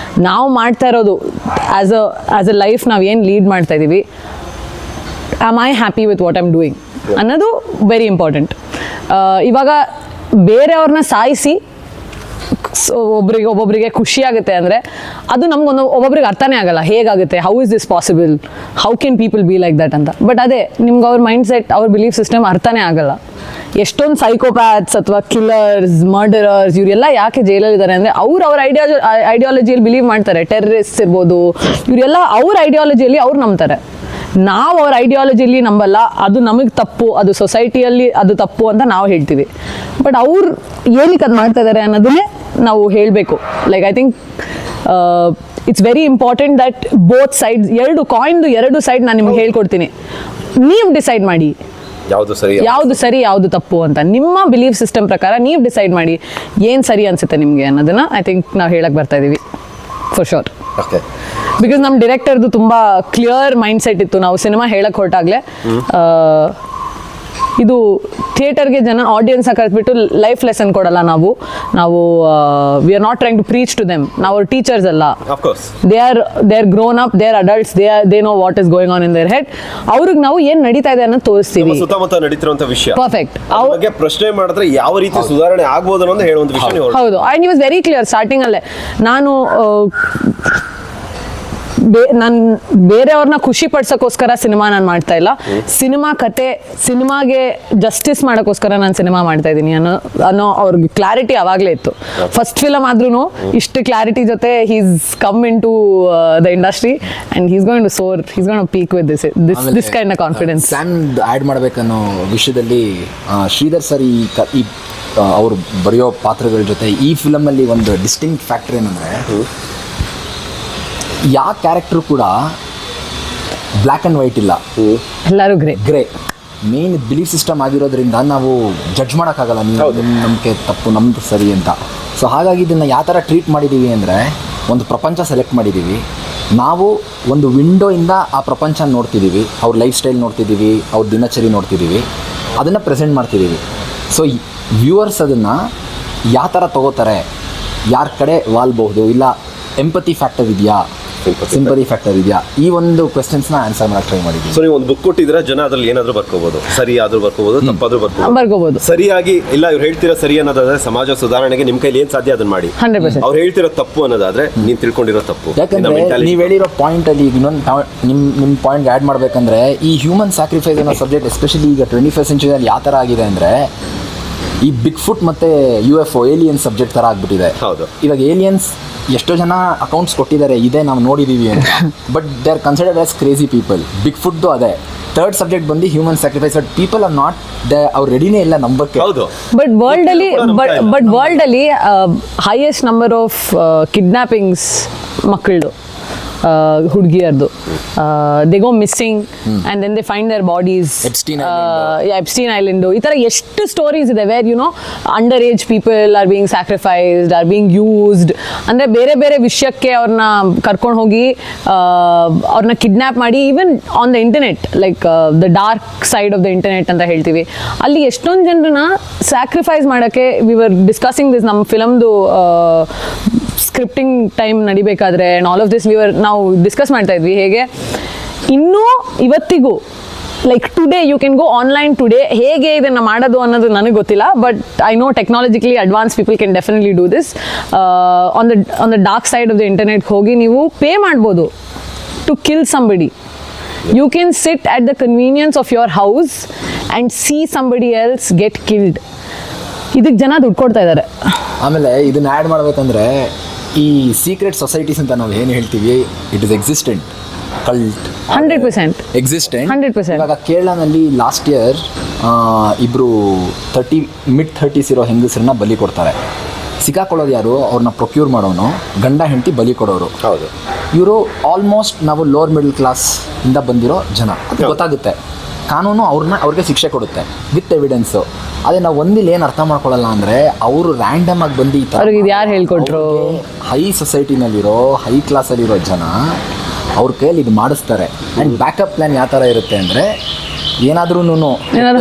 ನಾವು ಮಾಡ್ತಾ ಇರೋದು ಆ್ಯಸ್ ಅ ಲೈಫ್ ನಾವು ಏನು ಲೀಡ್ ಮಾಡ್ತಾ ಇದ್ದೀವಿ, am I happy with what I'm doing ಅನ್ನೋದು ವೆರಿ ಇಂಪಾರ್ಟೆಂಟ್. ಇವಾಗ ಬೇರೆಯವ್ರನ್ನ ಸಾಯಿಸಿ ಒಬ್ಬೊಬ್ಬರಿಗೆ ಖುಷಿ ಆಗುತ್ತೆ ಅಂದರೆ ಅದು ಒಬ್ಬೊಬ್ರಿಗೆ ಅರ್ಥನೇ ಆಗಲ್ಲ, ಹೇಗಾಗುತ್ತೆ, how is this possible, how can people be like that ಅಂತ. ಬಟ್ ಅದೇ ನಿಮ್ಗೆ ಅವ್ರ ಮೈಂಡ್ ಸೆಟ್, ಅವ್ರ ಬಿಲೀಫ್ ಸಿಸ್ಟಮ್ ಅರ್ಥನೇ ಆಗಲ್ಲ. ಎಷ್ಟೊಂದು ಸೈಕೋಪ್ಯಾಥ್ಸ್ ಅಥವಾ ಕಿಲ್ಲರ್ಸ್, ಮರ್ಡರರ್ಸ್ ಇವರೆಲ್ಲ ಯಾಕೆ ಜೈಲಲ್ಲಿದ್ದಾರೆ ಅಂದರೆ ಅವ್ರ ಐಡಿಯಾಲಜಿಯಲ್ಲಿ ಬಿಲೀವ್ ಮಾಡ್ತಾರೆ. ಟೆರರಿಸ್ಟ್ ಇರ್ಬೋದು, ಇವರೆಲ್ಲ ಅವ್ರ ಐಡಿಯಾಲಜಿಯಲ್ಲಿ ಅವ್ರು ನಂಬ್ತಾರೆ. ನಾವು ಅವ್ರ ಐಡಿಯಾಲಜಿಯಲ್ಲಿ ನಂಬಲ್ಲ, ಅದು ನಮಗೆ ತಪ್ಪು, ಅದು ಸೊಸೈಟಿಯಲ್ಲಿ ಅದು ತಪ್ಪು ಅಂತ ನಾವು ಹೇಳ್ತೀವಿ. ಬಟ್ ಅವ್ರು ಏನಕ್ಕೆ ಅದು ಮಾಡ್ತಾ ಇದ್ದಾರೆ ಅನ್ನೋದನ್ನೇ ನಾವು ಹೇಳಬೇಕು. Like I think it's very important that both sides, ಎರಡು ಸೈಡ್ ನಾನು ನಿಮ್ಗೆ ಹೇಳ್ಕೊಡ್ತೀನಿ, ನೀವು ಡಿಸೈಡ್ ಮಾಡಿ ಯಾವುದು ಸರಿ ಯಾವುದು ತಪ್ಪು ಅಂತ. ನಿಮ್ಮ ಬಿಲೀಫ್ ಸಿಸ್ಟಮ್ ಪ್ರಕಾರ ನೀವು ಡಿಸೈಡ್ ಮಾಡಿ ಏನು ಸರಿ ಅನ್ಸುತ್ತೆ ನಿಮಗೆ ಅನ್ನೋದನ್ನ ಐ ಥಿಂಕ್ ನಾವು ಹೇಳಕ್ಕೆ ಬರ್ತಾ ಇದೀವಿ ಫಾರ್ ಶೋರ್. ಬಿಕಾಸ್ ನಮ್ಮ ಡೈರೆಕ್ಟರ್ದು ತುಂಬ ಕ್ಲಿಯರ್ ಮೈಂಡ್ ಸೆಟ್ ಇತ್ತು. ನಾವು ಸಿನಿಮಾ ಹೇಳಕ್ಕೆ ಹೊರಟಾಗಲೇ ಇದು ಥಿಯೇಟರ್ಗೆ ಜನ ಆಡಿಯನ್ಸ್ ಕರೆದ್ಬಿಟ್ಟು ಲೈಫ್ ಲೆಸನ್ ಕೊಡಲ್ಲ ನಾವು we are not trying to preach to them. ನಾವು ಅವ್ರ ಟೀಚರ್ಸ್ ಅಲ್ಲ, they are grown up, they are adults, they know what is going on in their head. ಅವ್ರಿಗೆ ನಾವು ಏನ್ ನಡೀತಾ ಇದೆ ಅನ್ನೋದು ತೋರಿಸ್ತೀವಿ. ಸುತ್ತಮುತ್ತ ನಡೀತಿರುವಂತ ವಿಷಯ ಪರ್ಫೆಕ್ಟ್. ಅವ್ರಿಗೆ ಪ್ರಶ್ನೆ ಮಾಡಿದ್ರೆ ಯಾವ ರೀತಿ ಸುಧಾರಣೆ ಆಗ್ಬೋದು ಅನ್ನೋದು ಹೇಳುವಂತ ವಿಷಯ. ಹೌದು, I was very clear starting ಅಲ್ಲೇ. ನಾನು ಬೇರೆಯವ್ರನ್ನ ಖುಷಿ ಪಡ್ಸೋಕ್ಕೋಸ್ಕರ ಸಿನಿಮಾ ನಾನು ಮಾಡ್ತಾ ಇಲ್ಲ. ಸಿನಿಮಾ ಕತೆ, ಸಿನಿಮಾಗೆ ಜಸ್ಟಿಸ್ ಮಾಡೋಕ್ಕೋಸ್ಕರ ನಾನು ಸಿನಿಮಾ ಮಾಡ್ತಾ ಇದ್ದೀನಿ ಅನ್ನೋ ಅವ್ರಿಗೆ ಕ್ಲಾರಿಟಿ ಅವಾಗಲೇ ಇತ್ತು. ಫಸ್ಟ್ ಫಿಲಮ್ ಆದ್ರೂ ಇಷ್ಟು ಕ್ಲಾರಿಟಿ ಜೊತೆ he's come into the industry and he's going to soar, he's going to peak with this kind of confidence. Sam add ಮಾಡಬೇಕನ್ನೋ ವಿಷಯದಲ್ಲಿ ಶ್ರೀಧರ್ ಸರ್ ಈ ಅವರು ಬರೆಯೋ ಪಾತ್ರಗಳ ಜೊತೆ ಈ ಫಿಲಮಲ್ಲಿ ಒಂದು ಡಿಸ್ಟಿಂಕ್ಟ್ ಫ್ಯಾಕ್ಟರ್ ಏನಂದರೆ, ಯಾವ ಕ್ಯಾರೆಕ್ಟರ್ ಕೂಡ ಬ್ಲ್ಯಾಕ್ ಆ್ಯಂಡ್ ವೈಟ್ ಇಲ್ಲ, ಎಲ್ಲರೂ ಗ್ರೇ. ಮೇನ್ ಬಿಲೀಫ್ ಸಿಸ್ಟಮ್ ಆಗಿರೋದ್ರಿಂದ ನಾವು ಜಡ್ಜ್ ಮಾಡೋಕ್ಕಾಗಲ್ಲ, ನೀವು ನಿಮ್ಮ ನಂಬಿಕೆ ತಪ್ಪು, ನಮ್ಮದು ಸರಿ ಅಂತ. ಸೊ ಹಾಗಾಗಿ ಇದನ್ನು ಯಾವ ಥರ ಟ್ರೀಟ್ ಮಾಡಿದ್ದೀವಿ ಅಂದರೆ, ಒಂದು ಪ್ರಪಂಚ ಸೆಲೆಕ್ಟ್ ಮಾಡಿದ್ದೀವಿ, ನಾವು ಒಂದು ವಿಂಡೋಯಿಂದ ಆ ಪ್ರಪಂಚ ನೋಡ್ತಿದ್ದೀವಿ, ಅವ್ರ ಲೈಫ್ ಸ್ಟೈಲ್ ನೋಡ್ತಿದ್ದೀವಿ, ಅವ್ರ ದಿನಚರಿ ನೋಡ್ತಿದ್ದೀವಿ, ಅದನ್ನು ಪ್ರೆಸೆಂಟ್ ಮಾಡ್ತಿದ್ದೀವಿ. ಸೊ ವ್ಯೂವರ್ಸ್ ಅದನ್ನು ಯಾವ ಥರ ತೊಗೋತಾರೆ, ಯಾರ ಕಡೆ ವಾಲ್ಬಹುದು, ಇಲ್ಲ ಎಂಪತಿ ಫ್ಯಾಕ್ಟರ್ ಇದೆಯಾ, ಸಿಂಪತಿ ಫ್ಯಾಕ್ಟರ್ ಇದೆಯಾ, ಈ ಒಂದು ಕ್ವೆಶ್ಚನ್ಸ್ನ ಆನ್ಸರ್ ಮಾಡಕ್ಕೆ ಟ್ರೈ ಮಾಡಿದ್ದೀವಿ. ಸೊ ನೀವು ಒಂದು ಬುಕ್ ಕೊಟ್ಟಿದ್ರೆ ಜನ ಅದ್ರಲ್ಲಿ ಏನಾದರೂ ಬರ್ಕೋಬಹುದು, ಸರಿ ಆದ್ರೂ ಬರ್ಕೋಬಹುದು, ತಪ್ಪಾದ್ರೂ ಬರ್ಕೋಬಹುದು. ಸರಿಯಾಗಿ ಇಲ್ಲ ಇವ್ರು ಹೇಳ್ತಿರೋ ಸರಿ ಅನ್ನೋದಾದ್ರೆ ಸಮಾಜ ಸುಧಾರಣೆಗೆ ನಿಮ್ಮ ಕೈಲಿ ಏನು ಸಾಧ್ಯ ಅದನ್ನ ಮಾಡಿ. 100%. ಅವ್ರು ಹೇಳ್ತಿರೋ ತಪ್ಪು ಅನ್ನೋದಾದ್ರೆ ನೀವು ತಿಳ್ಕೊಂಡಿರೋ ತಪ್ಪು. ಯಾಕಂದ್ರೆ ನೀವು ಹೇಳಿರೋ ಪಾಯಿಂಟಲ್ಲಿ ಇನ್ನೊಂದು ನಿಮ್ಮ ಪಾಯಿಂಟ್ ಆ್ಯಡ್ ಮಾಡಬೇಕಂದ್ರೆ, ಈ ಹ್ಯೂಮನ್ ಸ್ಯಾಕ್ರಿಫೈಸ್ ಅನ್ನೋ ಸಬ್ಜೆಕ್ಟ್ ಎಸ್ಪೆಷಲಿ ಈಗ 21st ಸೆಂಚುರಿಯಲ್ಲಿ ಯಾವ ಥರ ಆಗಿದೆ ಅಂದರೆ, ಈ ಬಿಗ್ ಫುಟ್ ಮತ್ತು UFO ಏಲಿಯನ್ಸ್ ಸಬ್ಜೆಕ್ಟ್ ಥರ ಆಗ್ಬಿಟ್ಟಿದೆ. ಹೌದು, ಇವಾಗ ಏಲಿಯನ್ಸ್ ಎಷ್ಟೋ ಜನ ಅಕೌಂಟ್ಸ್ ಕೊಟ್ಟಿದ್ದಾರೆ, ಇದೇ ನಾವು ನೋಡಿದ್ದೀವಿ ಅಂತ, but they are considered as crazy people. Big ಫುಡ್ದು ಅದೇ. ಥರ್ಡ್ ಸಬ್ಜೆಕ್ಟ್ ಬಂದು human sacrifice. But people are not ಅವ್ರು ರೆಡಿನೇ ಇಲ್ಲ ನಂಬಕ್ಕೆ. ಹೌದು, ಬಟ್ ವರ್ಲ್ಡ್ ಅಲ್ಲಿ ಹೈಯೆಸ್ಟ್ ನಂಬರ್ ಆಫ್ ಕಿಡ್ನಾಪಿಂಗ್ಸ್ ಮಕ್ಕಳು, ಹುಡುಗಿಯರ್ದು, they go missing and then they find their bodies. Epstein island, ಈ ಥರ ಎಷ್ಟು ಸ್ಟೋರೀಸ್ ಇದೆ where you know under age people are being sacrificed, are being used. ಅಂದರೆ ಬೇರೆ ಬೇರೆ ವಿಷಯಕ್ಕೆ ಅವ್ರನ್ನ ಕರ್ಕೊಂಡು ಹೋಗಿ ಅವ್ರನ್ನ ಕಿಡ್ನ್ಯಾಪ್ ಮಾಡಿ, even on the internet, like the dark side of the internet ಅಂತ ಹೇಳ್ತೀವಿ, ಅಲ್ಲಿ ಎಷ್ಟೊಂದು ಜನರನ್ನ ಸ್ಯಾಕ್ರಿಫೈಸ್ ಮಾಡೋಕ್ಕೆ. ವಿ ವರ್ ಡಿಸ್ಕಸಿಂಗ್ ದಿಸ್, ನಮ್ಮ ಫಿಲಮ್ದು ಸ್ಕ್ರಿಪ್ಟಿಂಗ್ ಟೈಮ್ ನಡಿಬೇಕಾದ್ರೆ ಆ್ಯಂಡ್ ಆಲ್ ಆಫ್ ದಿಸ್ ನಾವು ಡಿಸ್ಕಸ್ ಮಾಡ್ತಾ ಇದ್ವಿ, ಹೇಗೆ ಇನ್ನೂ ಇವತ್ತಿಗೂ like today you can go online today. ಹೇಗೆ ಇದನ್ನು ಮಾಡೋದು ಅನ್ನೋದು ನನಗೆ ಗೊತ್ತಿಲ್ಲ, but I know technologically advance people can definitely do this. On the dark side of the internet ಹೋಗಿ ನೀವು ಪೇ ಮಾಡ್ಬೋದು to kill somebody. You can sit at the convenience of your house and see somebody else get killed. ಇದಕ್ಕೆ ಜನ ದುಡ್ಡು ಕೊಡ್ತಾ ಇದ್ದಾರೆ. ಆಮೇಲೆ ಇದನ್ನ ಆ್ಯಡ್ ಮಾಡಬೇಕಂದ್ರೆ, ಈ ಸೀಕ್ರೆಟ್ ಸೊಸೈಟೀಸ್ ಅಂತ ನಾವು ಏನು ಹೇಳ್ತೀವಿ, it is existent. Cult 100% existent. 100%. ಇವಾಗ ಕೇರಳನಲ್ಲಿ ಲಾಸ್ಟ್ ಇಯರ್ ಇಬ್ಬರು ಮಿಡ್ 30s ಇರೋ ಹೆಂಗಸರನ್ನ ಬಲಿ ಕೊಡ್ತಾರೆ. ಸಿಕ್ಕಾಕೊಳ್ಳೋದು ಯಾರು? ಅವ್ರನ್ನ ಪ್ರೊಕ್ಯೂರ್ ಮಾಡೋನು, ಗಂಡ ಹೆಂಡತಿ ಬಲಿ ಕೊಡೋರು. ಹೌದು. ಇವರು ಆಲ್ಮೋಸ್ಟ್ ನಾವು ಲೋವರ್ ಮಿಡಲ್ ಕ್ಲಾಸ್ ಇಂದ ಬಂದಿರೋ ಜನ, ಅದು ಗೊತ್ತಾಗುತ್ತೆ. ಕಾನೂನು ಅವ್ರಿಗೆ ಶಿಕ್ಷೆ ಕೊಡುತ್ತೆ ವಿತ್ ಎವಿಡೆನ್ಸು. ಅದೇ ನಾವು ಒಂದಿಲ್ಲಿ ಏನು ಅರ್ಥ ಮಾಡ್ಕೊಳ್ಳಲ್ಲ ಅಂದರೆ, ಅವರು ರ್ಯಾಂಡಮ್ ಆಗಿ ಬಂದು ಈ ಥರ ಅವ್ರಿಗೆ ಇದು ಯಾರು ಹೇಳ್ಕೊಟ್ರು? ಹೈ ಸೊಸೈಟಿನಲ್ಲಿರೋ ಹೈ ಕ್ಲಾಸಲ್ಲಿರೋ ಜನ ಅವ್ರ ಕೈಯಲ್ಲಿ ಇದು ಮಾಡಿಸ್ತಾರೆ. ಆ್ಯಂಡ್ ಬ್ಯಾಕಪ್ ಪ್ಲ್ಯಾನ್ ಯಾವ ಥರ ಇರುತ್ತೆ ಅಂದರೆ, ಏನಾದ್ರೂ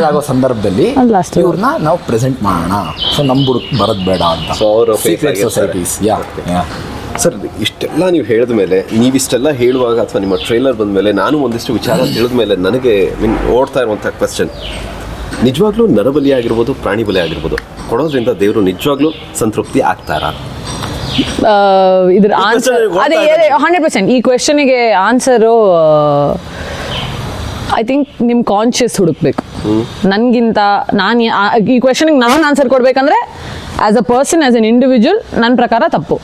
ಆಗೋ ಸಂದರ್ಭದಲ್ಲಿ ಇವ್ರನ್ನ ನಾವು ಪ್ರೆಸೆಂಟ್ ಮಾಡೋಣ, ಸೊ ನಮ್ಮ ಬುಡಕ್ ಬರೋದು ಬೇಡ ಅಂತ. ಸೊ ಅವರು ಸೀಕ್ರೆಟ್ ಸೊಸೈಟೀಸ್. ಸರ್, ಇಷ್ಟೆಲ್ಲ ನೀವು ಹೇಳಿದ ಮೇಲೆ, ನೀವಿಷ್ಟೆಲ್ಲ ಹೇಳುವಾಗ ಅಥವಾ ನಿಮ್ಮ ಟ್ರೈಲರ್ ಬಂದ ಮೇಲೆ, ನಾನು ಒಂದಿಷ್ಟು ವಿಚಾರ ತಿಳಿದ ಮೇಲೆ ನನಗೆ ಓಡ್ತಾ ಇರುವಂಥ ಕ್ವೆಶ್ಚನ್, ನಿಜವಾಗ್ಲೂ ನರಬಲಿ ಆಗಿರ್ಬೋದು, ಪ್ರಾಣಿ ಬಲಿ ಆಗಿರ್ಬೋದು, ಕೊಡೋದ್ರಿಂದ ದೇವರು ನಿಜವಾಗ್ಲೂ ಸಂತೃಪ್ತಿ ಆಗ್ತಾರಾ? ಇದ್ರ ಆನ್ಸರ್ ಅದೇ 100%. ಈ ಕ್ವೆಶನಿಗೆ ಆನ್ಸರು ಐ ಥಿಂಕ್ ನಿಮ್ಮ ಕಾನ್ಷಿಯಸ್ ಹುಡುಕ್ಬೇಕು. ನನಗಿಂತ ಈ ಕ್ವೆಶನಿಗೆ ನಾನು ಆನ್ಸರ್ ಕೊಡ್ಬೇಕಂದ್ರೆ as a person, as an individual, ನನ್ನ ಪ್ರಕಾರ ತಪ್ಪು.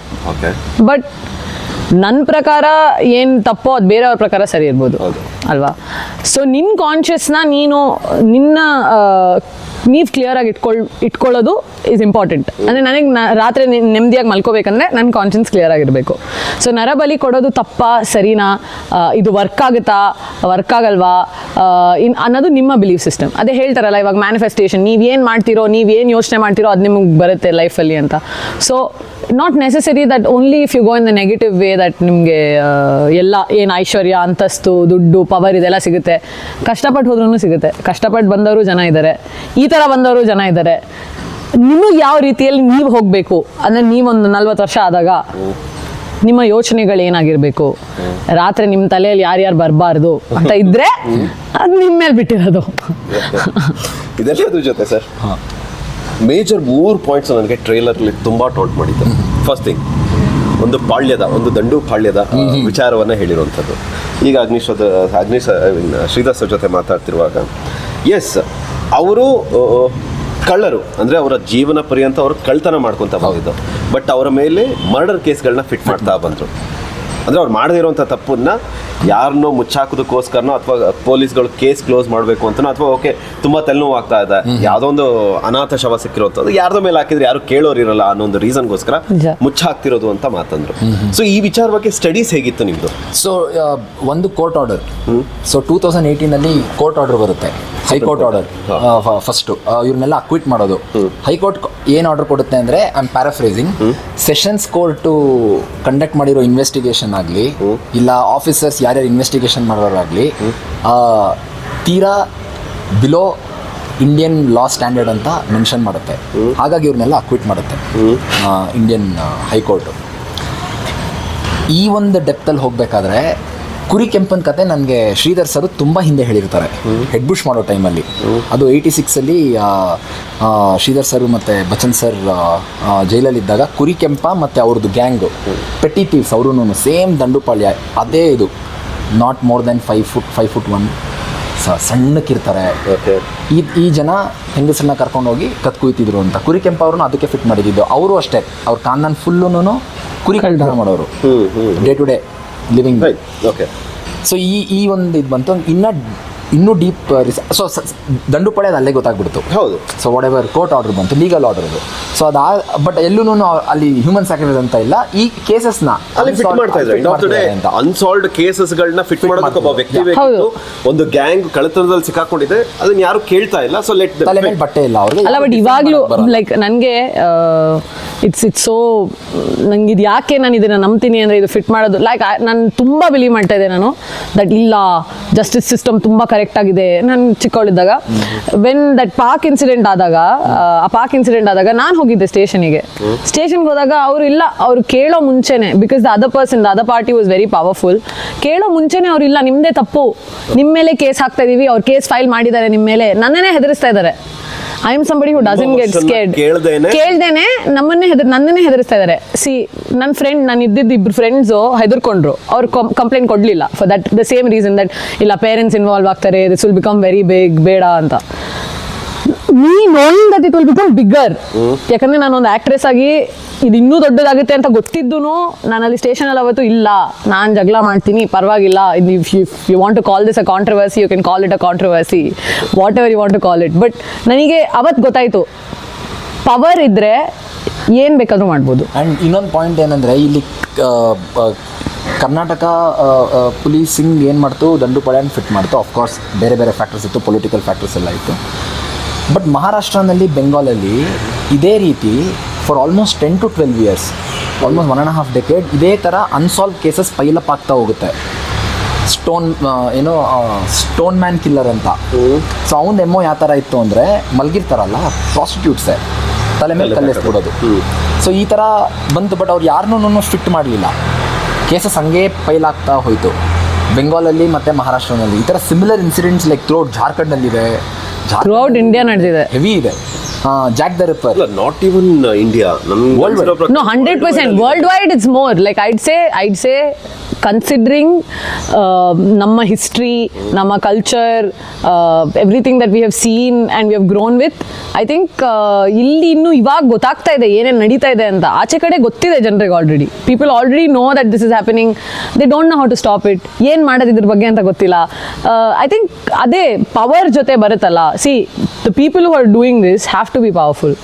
ಬಟ್ ನನ್ನ ಪ್ರಕಾರ ಏನು ತಪ್ಪೋ ಅದು ಬೇರೆಯವ್ರ ಪ್ರಕಾರ ಸರಿ ಇರ್ಬೋದು ಅಲ್ವಾ? ಸೊ ನಿನ್ನ ಕಾನ್ಷಿಯಸ್ನ ನೀವು ಕ್ಲಿಯರಾಗಿ ಇಟ್ಕೊಳ್ಳೋದು ಈಸ್ ಇಂಪಾರ್ಟೆಂಟ್. ಅಂದರೆ ನನಗೆ ರಾತ್ರಿ ನೆಮ್ಮದಿಯಾಗಿ ಮಲ್ಕೋಬೇಕಂದ್ರೆ ನನ್ನ ಕಾನ್ಷಿಯನ್ಸ್ ಕ್ಲಿಯರ್ ಆಗಿರಬೇಕು. ಸೊ ನರಬಲಿ ಕೊಡೋದು ತಪ್ಪಾ ಸರಿನಾ, ಇದು ವರ್ಕ್ ಆಗುತ್ತಾ ವರ್ಕ್ ಆಗಲ್ವಾ ಅನ್ನೋದು ನಿಮ್ಮ ಬಿಲೀಫ್ ಸಿಸ್ಟಮ್. ಅದೇ ಹೇಳ್ತಾರಲ್ಲ ಇವಾಗ ಮ್ಯಾನಿಫೆಸ್ಟೇಷನ್, ನೀವೇನು ಮಾಡ್ತೀರೋ, ನೀವೇನು ಯೋಚನೆ ಮಾಡ್ತೀರೋ ಅದು ನಿಮಗೆ ಬರುತ್ತೆ ಲೈಫಲ್ಲಿ ಅಂತ. So not necessary that only if you go in the negative way that ನಿಮಗೆ ಎಲ್ಲ ಏನು ಐಶ್ವರ್ಯ, ಅಂತಸ್ತು, ದುಡ್ಡು, ಪವರ್ ಇದೆಲ್ಲ ಸಿಗುತ್ತೆ. ಕಷ್ಟಪಟ್ಟು ಹೋದ್ರೂ ಸಿಗುತ್ತೆ. ಕಷ್ಟಪಟ್ಟು ಬಂದವರು ಜನ ಇದ್ದಾರೆ, ಈ ಥರ ಬಂದವರು ಜನ ಇದ್ದಾರೆ. ನಿಮಗೆ ಯಾವ ರೀತಿಯಲ್ಲಿ ನೀವು ಹೋಗಬೇಕು ಅಂದರೆ, ನೀವೊಂದು 40 ವರ್ಷ ಆದಾಗ ನಿಮ್ಮ ಯೋಚನೆಗಳು ಏನಾಗಿರಬೇಕು, ರಾತ್ರಿ ನಿಮ್ಮ ತಲೆಯಲ್ಲಿ ಯಾರ್ಯಾರು ಬರಬಾರ್ದು ಅಂತ ಇದ್ದರೆ ಅದು ನಿಮ್ಮ ಮೇಲೆ ಬಿಟ್ಟಿರೋದು. ಇದೆಲ್ಲದ್ರ ಜೊತೆ ಸರ್ ಮೇಜರ್ 3 ಪಾಯಿಂಟ್ಸ್ ನನಗೆ ಟ್ರೈಲರ್ಲಿ ತುಂಬ ಟೋಟ್ ಮಾಡಿದ್ದು. ಫಸ್ಟ್ ಥಿಂಗ್, ಒಂದು ದಂಡು ಪಾಳ್ಯದ ವಿಚಾರವನ್ನು ಹೇಳಿರುವಂಥದ್ದು. ಈಗ ಶ್ರೀಧರ್ ಸರ್ ಜೊತೆ ಮಾತಾಡ್ತಿರುವಾಗ, ಎಸ್ ಅವರು ಕಳ್ಳರು, ಅಂದರೆ ಅವರ ಜೀವನ ಪರ್ಯಂತ ಅವರು ಕಳ್ತನ ಮಾಡ್ಕೊತ ಬಂದಿದ್ದು. ಬಟ್ ಅವರ ಮೇಲೆ ಮರ್ಡರ್ ಕೇಸ್ಗಳನ್ನ ಫಿಟ್ ಮಾಡ್ತಾ ಬಂದರು. ಅಂದರೆ ಅವ್ರು ಮಾಡದೇ ಇರುವಂಥ ತಪ್ಪನ್ನ ಯಾರನ್ನೋ ಮುಚ್ಚಾಕೋದಕ್ಕೋಸ್ಕರನೋ, ಅಥವಾ ಪೊಲೀಸ್ಗಳು ಕೇಸ್ ಕ್ಲೋಸ್ ಮಾಡಬೇಕು ಅಂತನೋ, ಅಥವಾ ಓಕೆ ತುಂಬ ತಲೆನೋವು ಆಗ್ತಾ ಇದೆ, ಯಾವುದೋ ಒಂದು ಅನಾಥ ಶವ ಸಿಕ್ಕಿರೋಂಥದ್ದು ಯಾರ್ದೋ ಮೇಲೆ ಹಾಕಿದ್ರೆ ಯಾರು ಕೇಳೋರಿರಲ್ಲ ಅನ್ನೋ ಒಂದು ರೀಸನ್ಗೋಸ್ಕರ ಮುಚ್ಚಾಕ್ತಿರೋದು ಅಂತ ಮಾತಂದ್ರು. ಸೊ ಈ ವಿಚಾರ ಬಗ್ಗೆ ಸ್ಟಡೀಸ್ ಹೇಗಿತ್ತು ನಿಮ್ಮದು? ಸೊ ಒಂದು court order, so 2018 court order ಬರುತ್ತೆ, ಹೈಕೋರ್ಟ್ ಆರ್ಡರ್. ಫಸ್ಟು ಇವ್ರನ್ನೆಲ್ಲ ಅಕ್ವಿಟ್ ಮಾಡೋದು. ಹೈಕೋರ್ಟ್ ಏನು ಆರ್ಡರ್ ಕೊಡುತ್ತೆ ಅಂದರೆ, I am paraphrasing, sessions court conduct ಮಾಡಿರೋ ಇನ್ವೆಸ್ಟಿಗೇಷನ್ ಆಗಲಿ, ಇಲ್ಲ ಆಫೀಸರ್ಸ್ ಯಾರ್ಯಾರು ಇನ್ವೆಸ್ಟಿಗೇಷನ್ ಮಾಡೋರಾಗಲಿ, ತೀರಾ ಬಿಲೋ ಇಂಡಿಯನ್ ಲಾ ಸ್ಟ್ಯಾಂಡರ್ಡ್ ಅಂತ ಮೆನ್ಷನ್ ಮಾಡುತ್ತೆ. ಹಾಗಾಗಿ ಇವ್ರನ್ನೆಲ್ಲ ಅಕ್ವಿಟ್ ಮಾಡುತ್ತೆ ಇಂಡಿಯನ್ ಹೈಕೋರ್ಟು. ಈ ಒಂದು ಡೆಪ್ತಲ್ಲಿ ಹೋಗಬೇಕಾದ್ರೆ ಕುರಿ ಕೆಂಪನ್ ಕತೆ ನನಗೆ ಶ್ರೀಧರ್ ಸರ್ ತುಂಬ ಹಿಂದೆ ಹೇಳಿರ್ತಾರೆ, ಹೆಡ್ ಬುಷ್ ಮಾಡೋ ಟೈಮಲ್ಲಿ. ಅದು 86 ಶ್ರೀಧರ್ ಸರ್ ಮತ್ತು ಬಚ್ಚನ್ ಸರ್ ಜೈಲಲ್ಲಿದ್ದಾಗ ಕುರಿ ಕೆಂಪ ಮತ್ತು ಅವ್ರದ್ದು ಗ್ಯಾಂಗು, ಪೆಟ್ಟಿ ಥೀವ್ಸ್, ಅವರು ಸೇಮ್ ದಂಡುಪಾಳ್ಯ, ಅದೇ ಇದು, ನಾಟ್ ಮೋರ್ ದೆನ್ 5 ಫುಟ್ 1, ಸಣ್ಣಕ್ಕಿರ್ತಾರೆ. ಈ ಜನ ಹೆಂಗಸರನ್ನ ಕರ್ಕೊಂಡೋಗಿ ಕತ್ಕುಯ್ತಿದ್ರು ಅಂತ. ಕುರಿ ಕೆಂಪ ಅವ್ರನ್ನ ಅದಕ್ಕೆ ಫಿಟ್ ಮಾಡಿದ್ದು. ಅವರು ಅಷ್ಟೇ, ಅವ್ರ ಕಾನನ್ ಫುಲ್ಲೂ ಕುರಿ ಕಳ್ತನ ಮಾಡೋರು, day to day living. Okay. So ಈ ಒಂದು ಇದು ಬಂತು. ಇನ್ನೂ ಡೀಪ್ ಸೊ ದಂಡುಪಾಳ್ಯ ಅಲ್ಲೇ ಗೊತ್ತಾಗ್ಬಿಡ್ತು. ಹೌದು. So what ever court order ಬಂತು, ಲೀಗಲ್ ಆರ್ಡರ್ ಅದು. ಸೊ ಬಟ್ ಎಲ್ಲೂ ಅಲ್ಲಿ ಹ್ಯೂಮನ್ ಸ್ಯಾಕ್ರಿಫೈಸ್ ಅಂತ ಇಲ್ಲ. ಈ ಕೇಸಸ್ನ ಅಲ್ಲಿ ಫಿಟ್ ಮಾಡ್ತಾ ಇದ್ದಾರೆ. ಅನ್ಸಾಲ್ವ್ಡ್ ಕೇಸಸ್ಗಳನ್ನ ಫಿಟ್ ಮಾಡೋದಕ್ಕೆ ಒಬ್ಬ ವ್ಯಕ್ತಿ ಬೇಕಿತ್ತು. ಒಂದು ಗ್ಯಾಂಗ್ ಕಳ್ಳತನದಲ್ಲಿ ಸಿಕ್ಕಾಕೊಂಡಿದೆ, ಅದನ್ನ ಯಾರು ಕೇಳ್ತಾ ಇಲ್ಲ. ಸೊ ಲೆಟ್ ತಲೆ ಮೇಲೆ ಬಟ್ಟೆ ಇಲ್ಲ ಅವ್ರಿಗೆ ಅಲ್ಲ. ಬಟ್ ಇವಾಗಲೂ ಲೈಕ್ ನನಗೆ ಇಟ್ಸ್ ಸೋ, ನಂಗೆ ಇದು ಯಾಕೆ ನಾನು ಇದನ್ನ ನಂಬ್ತೀನಿ ಅಂದರೆ, ಇದು ಫಿಟ್ ಮಾಡೋದು ಲೈಕ್ ನಾನು ತುಂಬ ಬಿಲೀವ್ ಮಾಡ್ತಾ ಇದ್ದೆ ನಾನು ದಟ್ ಇಲ್ಲ, ಜಸ್ಟಿಸ್ ಸಿಸ್ಟಮ್ ತುಂಬ ಕರೆಕ್ಟ್ ಆಗಿದೆ. ನಾನು ಚಿಕ್ಕವಳಿದ್ದಾಗ ವೆನ್ ದಟ್ ಪಾಕ್ ಇನ್ಸಿಡೆಂಟ್ ಆದಾಗ, ನಾನು ಹೋಗಿದ್ದೆ ಸ್ಟೇಷನ್ಗೆ ಹೋದಾಗ ಅವರು ಇಲ್ಲ, ಅವ್ರು ಕೇಳೋ ಮುಂಚೆನೆ, because the other party was very powerful, ಕೇಳೋ ಮುಂಚೆನೆ ಅವ್ರು ಇಲ್ಲ ನಿಮ್ಮದೇ ತಪ್ಪು, ನಿಮ್ಮ ಮೇಲೆ ಕೇಸ್ ಹಾಕ್ತಾ ಇದೀವಿ, ಅವ್ರು ಕೇಸ್ ಫೈಲ್ ಮಾಡಿದ್ದಾರೆ ನಿಮ್ಮ ಮೇಲೆ, ನನ್ನನ್ನೇ ಹೆದರಿಸ್ತಾ ಇದ್ದಾರೆ. I am somebody who doesn't get scared. ಕೇಳ್ದೇನೆ ನನ್ನನ್ನೇ ಹೆದರಿಸ್ತಾ ಇದ್ದಾರೆ. ಸಿ ನನ್ನ ಫ್ರೆಂಡ್, ನಾನು ಇದ್ದಿದ್ದು 2 ಫ್ರೆಂಡ್ಸು ಹೆದರ್ಕೊಂಡ್ರು, ಅವ್ರು ಕಂಪ್ಲೇಂಟ್ ಕೊಡಲಿಲ್ಲ for that the same reason that ಇಲ್ಲ ಪೇರೆಂಟ್ಸ್ ಇನ್ವಾಲ್ವ್ ಆಗ್ತಾರೆ, this will become very big, ಬೇಡ ಅಂತ. Me knowing that it will become bigger, ಯಾಕಂದ್ರೆ ನಾನೊಂದು ಆಕ್ಟ್ರೆಸ್ ಆಗಿ ಇದು ಇನ್ನೂ ದೊಡ್ಡದಾಗುತ್ತೆ ಅಂತ ಗೊತ್ತಿದ್ದು ನಾನು ಅಲ್ಲಿ ಸ್ಟೇಷನಲ್ಲಿ ಅವತ್ತು ಇಲ್ಲ, ನಾನು ಜಗಳ ಮಾಡ್ತೀನಿ, ಪರವಾಗಿಲ್ಲ, if you want to call this a controversy, you can call it a controversy, whatever you want to call it. But ನನಗೆ ಅವತ್ತು ಗೊತ್ತಾಯಿತು, ಪವರ್ ಇದ್ದರೆ ಏನು ಬೇಕಾದರೂ ಮಾಡ್ಬೋದು. ಆ್ಯಂಡ್ ಇನ್ನೊಂದು ಪಾಯಿಂಟ್ ಏನಂದರೆ ಇಲ್ಲಿ ಕರ್ನಾಟಕ ಪೊಲೀಸಿಂಗ್ ಏನು ಮಾಡ್ತು, ದಂಡುಪಾಳ್ಯನ ಫಿಟ್ ಮಾಡ್ತು. ಆಫ್ಕೋರ್ಸ್ ಬೇರೆ ಬೇರೆ ಫ್ಯಾಕ್ಟರ್ಸ್ ಇತ್ತು, ಪೊಲಿಟಿಕಲ್ ಫ್ಯಾಕ್ಟರ್ಸ್ ಎಲ್ಲ ಇತ್ತು. ಬಟ್ ಮಹಾರಾಷ್ಟ್ರನಲ್ಲಿ, ಬೆಂಗಾಲಲ್ಲಿ ಇದೇ ರೀತಿ for almost 10 to 12 years, almost 1.5 decade ಇದೇ ಥರ ಅನ್ಸಾಲ್ವ್ ಕೇಸಸ್ ಪೈಲಪ್ ಆಗ್ತಾ ಹೋಗುತ್ತೆ. ಸ್ಟೋನ್ ಮ್ಯಾನ್ ಕಿಲ್ಲರ್ ಅಂತ. ಸೊ ಅವ್ನ ಎಮ್ಮೋ ಯಾವ ಥರ ಇತ್ತು ಅಂದರೆ, ಮಲಗಿರ್ತಾರಲ್ಲ ಪ್ರಾಸ್ಟಿಟ್ಯೂಟ್ಸೇ, ತಲೆ ಮೇಲೆ ಕಲ್ಲೆಸ್ಬಿಡೋದು. ಸೊ ಈ ಥರ ಬಂತು. ಬಟ್ ಅವ್ರು ಯಾರನ್ನೂ ಫಿಟ್ ಮಾಡಲಿಲ್ಲ. ಕೇಸಸ್ ಹಂಗೆ ಪೈಲಾಗ್ತಾ ಹೋಯಿತು ಬೆಂಗಾಲಲ್ಲಿ ಮತ್ತು ಮಹಾರಾಷ್ಟ್ರನಲ್ಲಿ. ಈ ಥರ ಸಿಮಿಲರ್ ಇನ್ಸಿಡೆಂಟ್ಸ್ ಲೈಕ್ ಥ್ರೂಔಟ್ ಜಾರ್ಖಂಡಲ್ಲಿದೆ, ಥ್ರೂಔಟ್ ಇಂಡಿಯಾ ನಡೆದಿದೆ, ಹೆವಿ ಇದೆ. Jack the Ripper, not even India, No, 100%. Worldwide, it's more. Like I'd say, considering ನಮ್ಮ history, ನಮ್ಮ culture, everything that we have seen and we have grown with, I think ಇಲ್ಲಿ ಇನ್ನೂ ಇವಾಗ ಗೊತ್ತಾಗ್ತಾ ಇದೆ ಏನೇನು ನಡೀತಾ ಇದೆ ಅಂತ. ಆಚೆ ಕಡೆ ಗೊತ್ತಿದೆ ಜನರಿಗೆ already. People already know that this is happening. They don't know how to stop it. ಏನು ಮಾಡೋದು ಇದ್ರ ಬಗ್ಗೆ ಅಂತ ಗೊತ್ತಿಲ್ಲ. ಐ ಥಿಂಕ್ ಅದೇ ಪವರ್ ಜೊತೆ ಬರುತ್ತಲ್ಲ. See, the people who are doing this have to be powerful.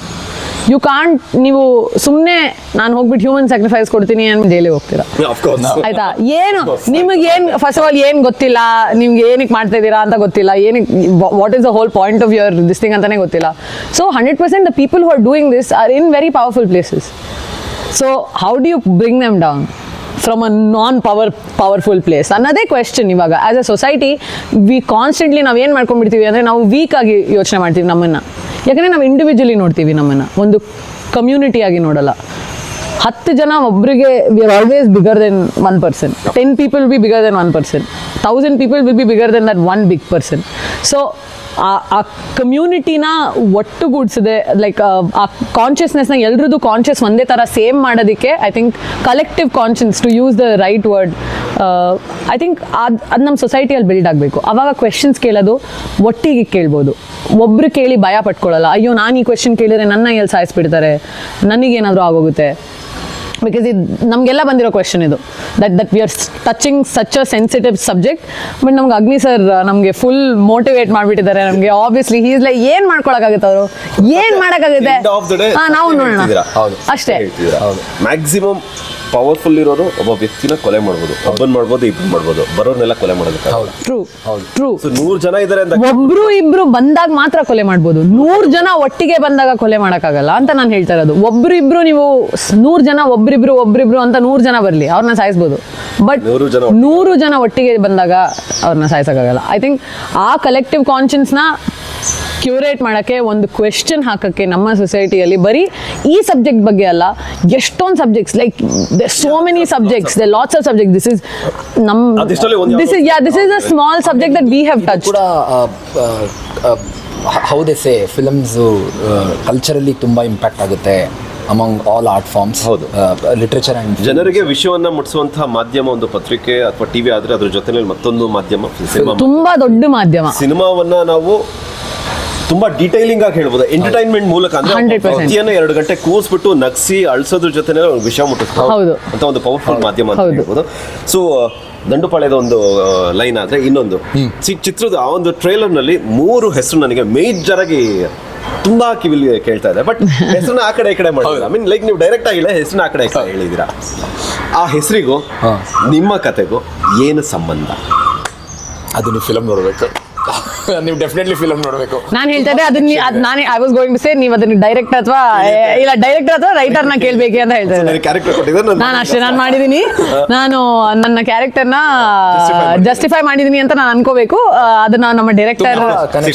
You can't, ನೀವು ಸುಮ್ಮನೆ ನಾನು ಹೋಗ್ಬಿಟ್ಟು ಹ್ಯೂಮನ್ ಸ್ಯಾಕ್ರಿಫೈಸ್ ಕೊಡ್ತೀನಿ ಅಂತ ಜೈಲಿಗೆ ಹೋಗ್ತೀರಾ, ಆಯ್ತಾ? ಏನು ನಿಮಗೇನು, ಫಸ್ಟ್ ಆಫ್ ಆಲ್ ಏನು ಗೊತ್ತಿಲ್ಲ, ನಿಮ್ಗೆ ಏನಕ್ಕೆ ಮಾಡ್ತಾ ಇದ್ದೀರಾ ಅಂತ ಗೊತ್ತಿಲ್ಲ, ಏನಕ್ಕೆ, what is the whole point of your this thing ಅಂತಾನೆ ಗೊತ್ತಿಲ್ಲ. So 100% the people who are doing this are in very powerful places. So how do you bring them down from a powerful place ಅನ್ನೋದೇ question. ಇವಾಗ as a society we constantly ನಾವು ಏನು ಮಾಡ್ಕೊಂಡ್ಬಿಡ್ತೀವಿ ಅಂದರೆ, ನಾವು weak ಆಗಿ ಯೋಚನೆ ಮಾಡ್ತೀವಿ ನಮ್ಮನ್ನು. ಯಾಕಂದರೆ ನಾವು ಇಂಡಿವಿಜುವಲಿ ನೋಡ್ತೀವಿ ನಮ್ಮನ್ನು, ಒಂದು ಕಮ್ಯುನಿಟಿಯಾಗಿ ನೋಡಲ್ಲ. 10 ಜನ ಒಬ್ಬರಿಗೆ we are always bigger then 1 person. 10 people will be bigger than 1 person. 1000 people will be bigger than that one big person. So ಆ ಕಮ್ಯುನಿಟಿನ ಒಟ್ಟುಗೂಡಿಸಿದೆ, ಲೈಕ್ ಆ ಕಾನ್ಷಿಯಸ್ನೆಸ್ನ ಎಲ್ರದ್ದು ಕಾನ್ಷಿಯಸ್ ಒಂದೇ ಥರ ಸೇಮ್ ಮಾಡೋದಕ್ಕೆ, I think collective conscience, to use the right word, I think ಅದು ನಮ್ಮ ಸೊಸೈಟಿಯಲ್ಲಿ build ಆಗಬೇಕು. ಆವಾಗ questions ಕೇಳೋದು ಒಟ್ಟಿಗೆ ಕೇಳ್ಬೋದು. ಒಬ್ಬರು ಕೇಳಿ ಭಯ ಪಟ್ಕೊಳ್ಳಲ್ಲ, ಅಯ್ಯೋ ನಾನು ಈ ಕ್ವೆಶನ್ ಕೇಳಿದ್ರೆ ನನ್ನ ಎಲ್ಲಿ ಸಾಯಿಸ್ಬಿಡ್ತಾರೆ, ನನಗೇನಾದರೂ ಆಗೋಗುತ್ತೆ. ಬಿಕಾಸ್ ಇದು ನಮಗೆಲ್ಲ ಬಂದಿರೋ ಕ್ವೆಶನ್ ಇದು, that we are touching such a sensitive subject. But ನಮ್ಗೆ ಅಗ್ನಿ ಸರ್ ನಮಗೆ ಫುಲ್ ಮೋಟಿವೇಟ್ ಮಾಡಿಬಿಟ್ಟಿದ್ದಾರೆ ನಮಗೆ. ಆಬ್ವಿಯಸ್ಲಿ ಹೀಸ್ ಲೈಕ್, ಏನು ಮಾಡ್ಕೊಳಕ್ಕಾಗುತ್ತೆ ಅವರು, ಏನು ಮಾಡೋಕ್ಕಾಗುತ್ತೆ, ನಾವು ನೋಡೋಣ ಅಷ್ಟೇ. ಮ್ಯಾಕ್ಸಿಮಮ್ ಪವರ್ಫುಲ್ ಇರೋರು ಒಬ್ಬ ವ್ಯಕ್ತಿನ ಕೊಲೆ ಮಾಡ್ಬೋದು, ಒಬ್ಬನ್ ಮಾಡ್ಬೋದು, ಇಬ್ಬರು ಮಾಡ್ಬೋದು, ಬರೋರ್ನೆಲ್ಲ ಕೊಲೆ ಮಾಡೋದಕ್ಕೆ. ಟ್ರೂ. 100 ಜನ ಇದ್ದಾರೆ ಅಂತ ಒಬ್ರು ಇಬ್ರು ಬಂದಾಗ ಮಾತ್ರ ಕೊಲೆ ಮಾಡ್ಬೋದು. 100 ಜನ ಒಟ್ಟಿಗೆ ಬಂದಾಗ ಕೊಲೆ ಮಾಡೋಕ್ಕಾಗಲ್ಲ ಅಂತ ನಾನು ಹೇಳ್ತಾ ಇರೋದು. ಒಬ್ರು ಇಬ್ರು, ನೀವು 100 ಜನ ಒಬ್ರಿಬ್ರು ಅಂತ 100 ಜನ ಬರಲಿ, ಅವ್ರನ್ನ ಸಾಯಿಸ್ಬೋದು. ಬಟ್ 100 ಜನ ಒಟ್ಟಿಗೆ ಬಂದಾಗ ಅವ್ರನ್ನ ಸಾಯಿಸೋಕ್ಕಾಗಲ್ಲ. ಐ ಥಿಂಕ್ ಆ ಕಲೆಕ್ಟಿವ್ ಕಾನ್ಷಿಯನ್ಸ್ನ ಕ್ಯೂರೇಟ್ ಮಾಡೋಕ್ಕೆ, ಒಂದು ಕ್ವೆಶ್ಚನ್ ಹಾಕೋಕ್ಕೆ ನಮ್ಮ ಸೊಸೈಟಿಯಲ್ಲಿ ಬರೀ ಈ ಸಬ್ಜೆಕ್ಟ್ ಬಗ್ಗೆ ಅಲ್ಲ, ಎಷ್ಟೊಂದು subjects, like so many subjects, there lots of subject. This is a small subject that we have touch. ಕೂಡ ಹೌ ದೇ ಸೇ, ಫಿಲಮ್ಸು ಕಲ್ಚರಲ್ಲಿ ತುಂಬ ಇಂಪ್ಯಾಕ್ಟ್ ಆಗುತ್ತೆ ಅಮಂಗ್ ಆಲ್ ಆರ್ಟ್ ಫಾರ್ಮ್ಸ್. ಹೌದು, ಲಿಟ್ರೇಚರ್ ಆ್ಯಂಡ್ ಜನರಿಗೆ ವಿಷಯವನ್ನ ಮುಟ್ಟಿಸುವಂತಹ ಮಾಧ್ಯಮ ಒಂದು ಪತ್ರಿಕೆ ಅಥವಾ ಟಿವಿ ಆದ್ರೆ ಅದ್ರ ಜೊತೆನಲ್ಲಿ ಮತ್ತೊಂದು ಮಾಧ್ಯಮ ಸಿನಿಮಾ. ತುಂಬಾ ದೊಡ್ಡ ಮಾಧ್ಯಮ. ಸಿನಿಮಾವನ್ನ ನಾವು ತುಂಬಾ ಡೀಟೈಲಿಂಗ್ ಆಗಿ ಹೇಳ್ಬೋದು, ಎಂಟರ್ಟೈನ್ಮೆಂಟ್ ಮೂಲಕ. ಅಂದ್ರೆ 2 ಗಂಟೆ ಕೂರಿಸ್ಬಿಟ್ಟು ನಗ್ಸಿ ಅಳ್ಸೋದ್ರ ಜೊತೆ ವಿಷಯ ಮುಟ್ಟಿಸ್ಬೋದು ಅಂತ ಒಂದು ಪವರ್ಫುಲ್ ಮಾಧ್ಯಮ ಅಂತ ಹೇಳ್ಬೋದು. ಸೊ ದಂಡುಪಾಳ್ಯದ ಒಂದು ಲೈನ್ ಆದ್ರೆ ಇನ್ನೊಂದು ಚಿತ್ರದ ಆ ಒಂದು ಟ್ರೈಲರ್ ನಲ್ಲಿ 3 ಹೆಸರು ನನಗೆ ಮೇಜರ್ ಆಗಿ ತುಂಬಾ ಕಿವಿಲಿ ಕೇಳ್ತಾ ಇದೆ. ಬಟ್ ಹೆಸರನ್ನ ಆ ಕಡೆ ಈ ಕಡೆ ಮಾಡಿಲ್ಲ. ಐ ಮೀನ್ ಲೈಕ್ ನೀವು ಡೈರೆಕ್ಟ್ ಆಗಿಲ್ಲ, ಹೆಸರನ್ನ ಆ ಕಡೆ ಈ ಕಡೆ ಹೇಳಿದೀರಾ. ಆ ಹೆಸರಿಗೂ ನಿಮ್ಮ ಕತೆಗೂ ಏನು ಸಂಬಂಧ? ಅದು ನೀವು ಫಿಲಮ್ ನೋಡಬೇಕು, ನೀವು ಡೆಫಿನೆಟ್ಲಿ ಫಿಲಮ್ ನೋಡಬೇಕು. ನಾನು ಹೇಳ್ತಾ ಇದ್ದೆ ಅದನ್ನ, ನಾನೇ I was going to say, ನೀವು ಅದನ್ನ ಡೈರೆಕ್ಟರ್ ಅಥವಾ ರೈಟರ್ನ ಕೇಳ್ಬೇಕೆ ಅಂತ ಹೇಳ್ತಾ ಇದ್ದೆ. ಕ್ಯಾರೆಕ್ಟರ್ ಕೊಟ್ಟಿದ್ದಾರೆ, ನಾನು ಅಷ್ಟೇ, ನಾನು ಮಾಡಿದ್ದೀನಿ. ನಾನು ನನ್ನ ಕ್ಯಾರೆಕ್ಟರ್ನ ಜಸ್ಟಿಫೈ ಮಾಡಿದ್ದೀನಿ ಅಂತ ನಾನು ಅನ್ಕೋಬೇಕು. ಅದನ್ನ ನಮ್ಮ ಡೈರೆಕ್ಟರ್,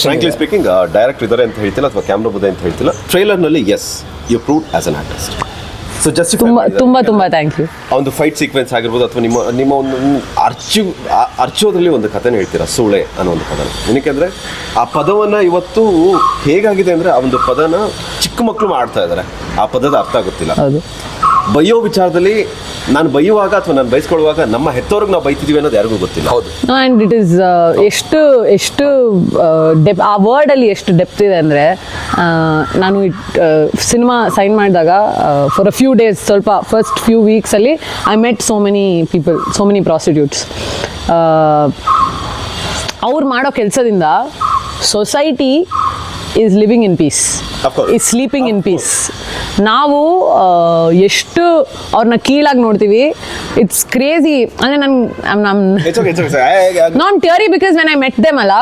ಫ್ರಾಂಕ್ಲಿ ಸ್ಪೀಕಿಂಗ್, ಡೈರೆಕ್ಟರ್ ಇದ್ದಾರೆ ಅಂತ ಹೇಳ್ತಿಲ್ಲ ಅಥವಾ ಕ್ಯಾಮ್ರಾ ಬುದ್ಧ ಅಂತ ಹೇಳ್ತಿಲ್ಲ. ಟ್ರೈಲರ್ ನಲ್ಲಿ as you proved as an artist. So justify ತುಂಬಾ ಥ್ಯಾಂಕ್ ಯು. ಆ ಒಂದು ಫೈಟ್ ಸೀಕ್ವೆನ್ಸ್ ಆಗಿರ್ಬೋದು, ಅಥವಾ ನಿಮ್ಮ ಒಂದು ಅರ್ಚೋದ್ರಲ್ಲಿ ಒಂದು ಕಥೆನ ಹೇಳ್ತೀರಾ, ಸೂಳೆ ಅನ್ನೋ ಒಂದು ಪದನ. ಏನಕ್ಕೆ ಆ ಪದವನ್ನ ಇವತ್ತು ಹೇಗಾಗಿದೆ ಅಂದ್ರೆ, ಆ ಒಂದು ಪದನ ಚಿಕ್ಕ ಮಕ್ಕಳು ಆಡ್ತಾ ಇದ್ದಾರೆ, ಆ ಪದದ ಅರ್ಥ ಗೊತ್ತಿಲ್ಲ. ಬೈಯೋ ವಿಚಾರದಲ್ಲಿ ನಾನು ಬೈಯುವಾಗ ಅಥವಾ ನಾನು ಬೈಸ್ಕೊಳ್ಳುವಾಗ ನಮ್ಮ ಹೆತ್ತವ್ರಿಗೆ ನಾವು ಬೈತಿದೀವಿ ಅನ್ನೋದು ಯಾರಿಗೂ ಗೊತ್ತಿಲ್ಲ. ಹೌದು. ಆ್ಯಂಡ್ ಇಟ್ ಈಸ್ ಎಷ್ಟು ಆ ವರ್ಡಲ್ಲಿ ಎಷ್ಟು ಡೆಪ್ತ್ ಇದೆ ಅಂದರೆ, ನಾನು ಸಿನಿಮಾ ಸೈನ್ ಮಾಡಿದಾಗ ಫಾರ್ ಅ ಫ್ಯೂ ಡೇಸ್, ಸ್ವಲ್ಪ ಫಸ್ಟ್ ಫ್ಯೂ ವೀಕ್ಸಲ್ಲಿ I met so many people, so many prostitutes. ಅವ್ರು ಮಾಡೋ ಕೆಲಸದಿಂದ society is living in peace, is sleeping in peace. ನಾವು ಎಷ್ಟು ಅವ್ರನ್ನ ಕೀಳಾಗಿ ನೋಡ್ತೀವಿ. It's crazy. ಅಂದರೆ ನಾನ್ theory because when I met them ಅಲ್ಲ,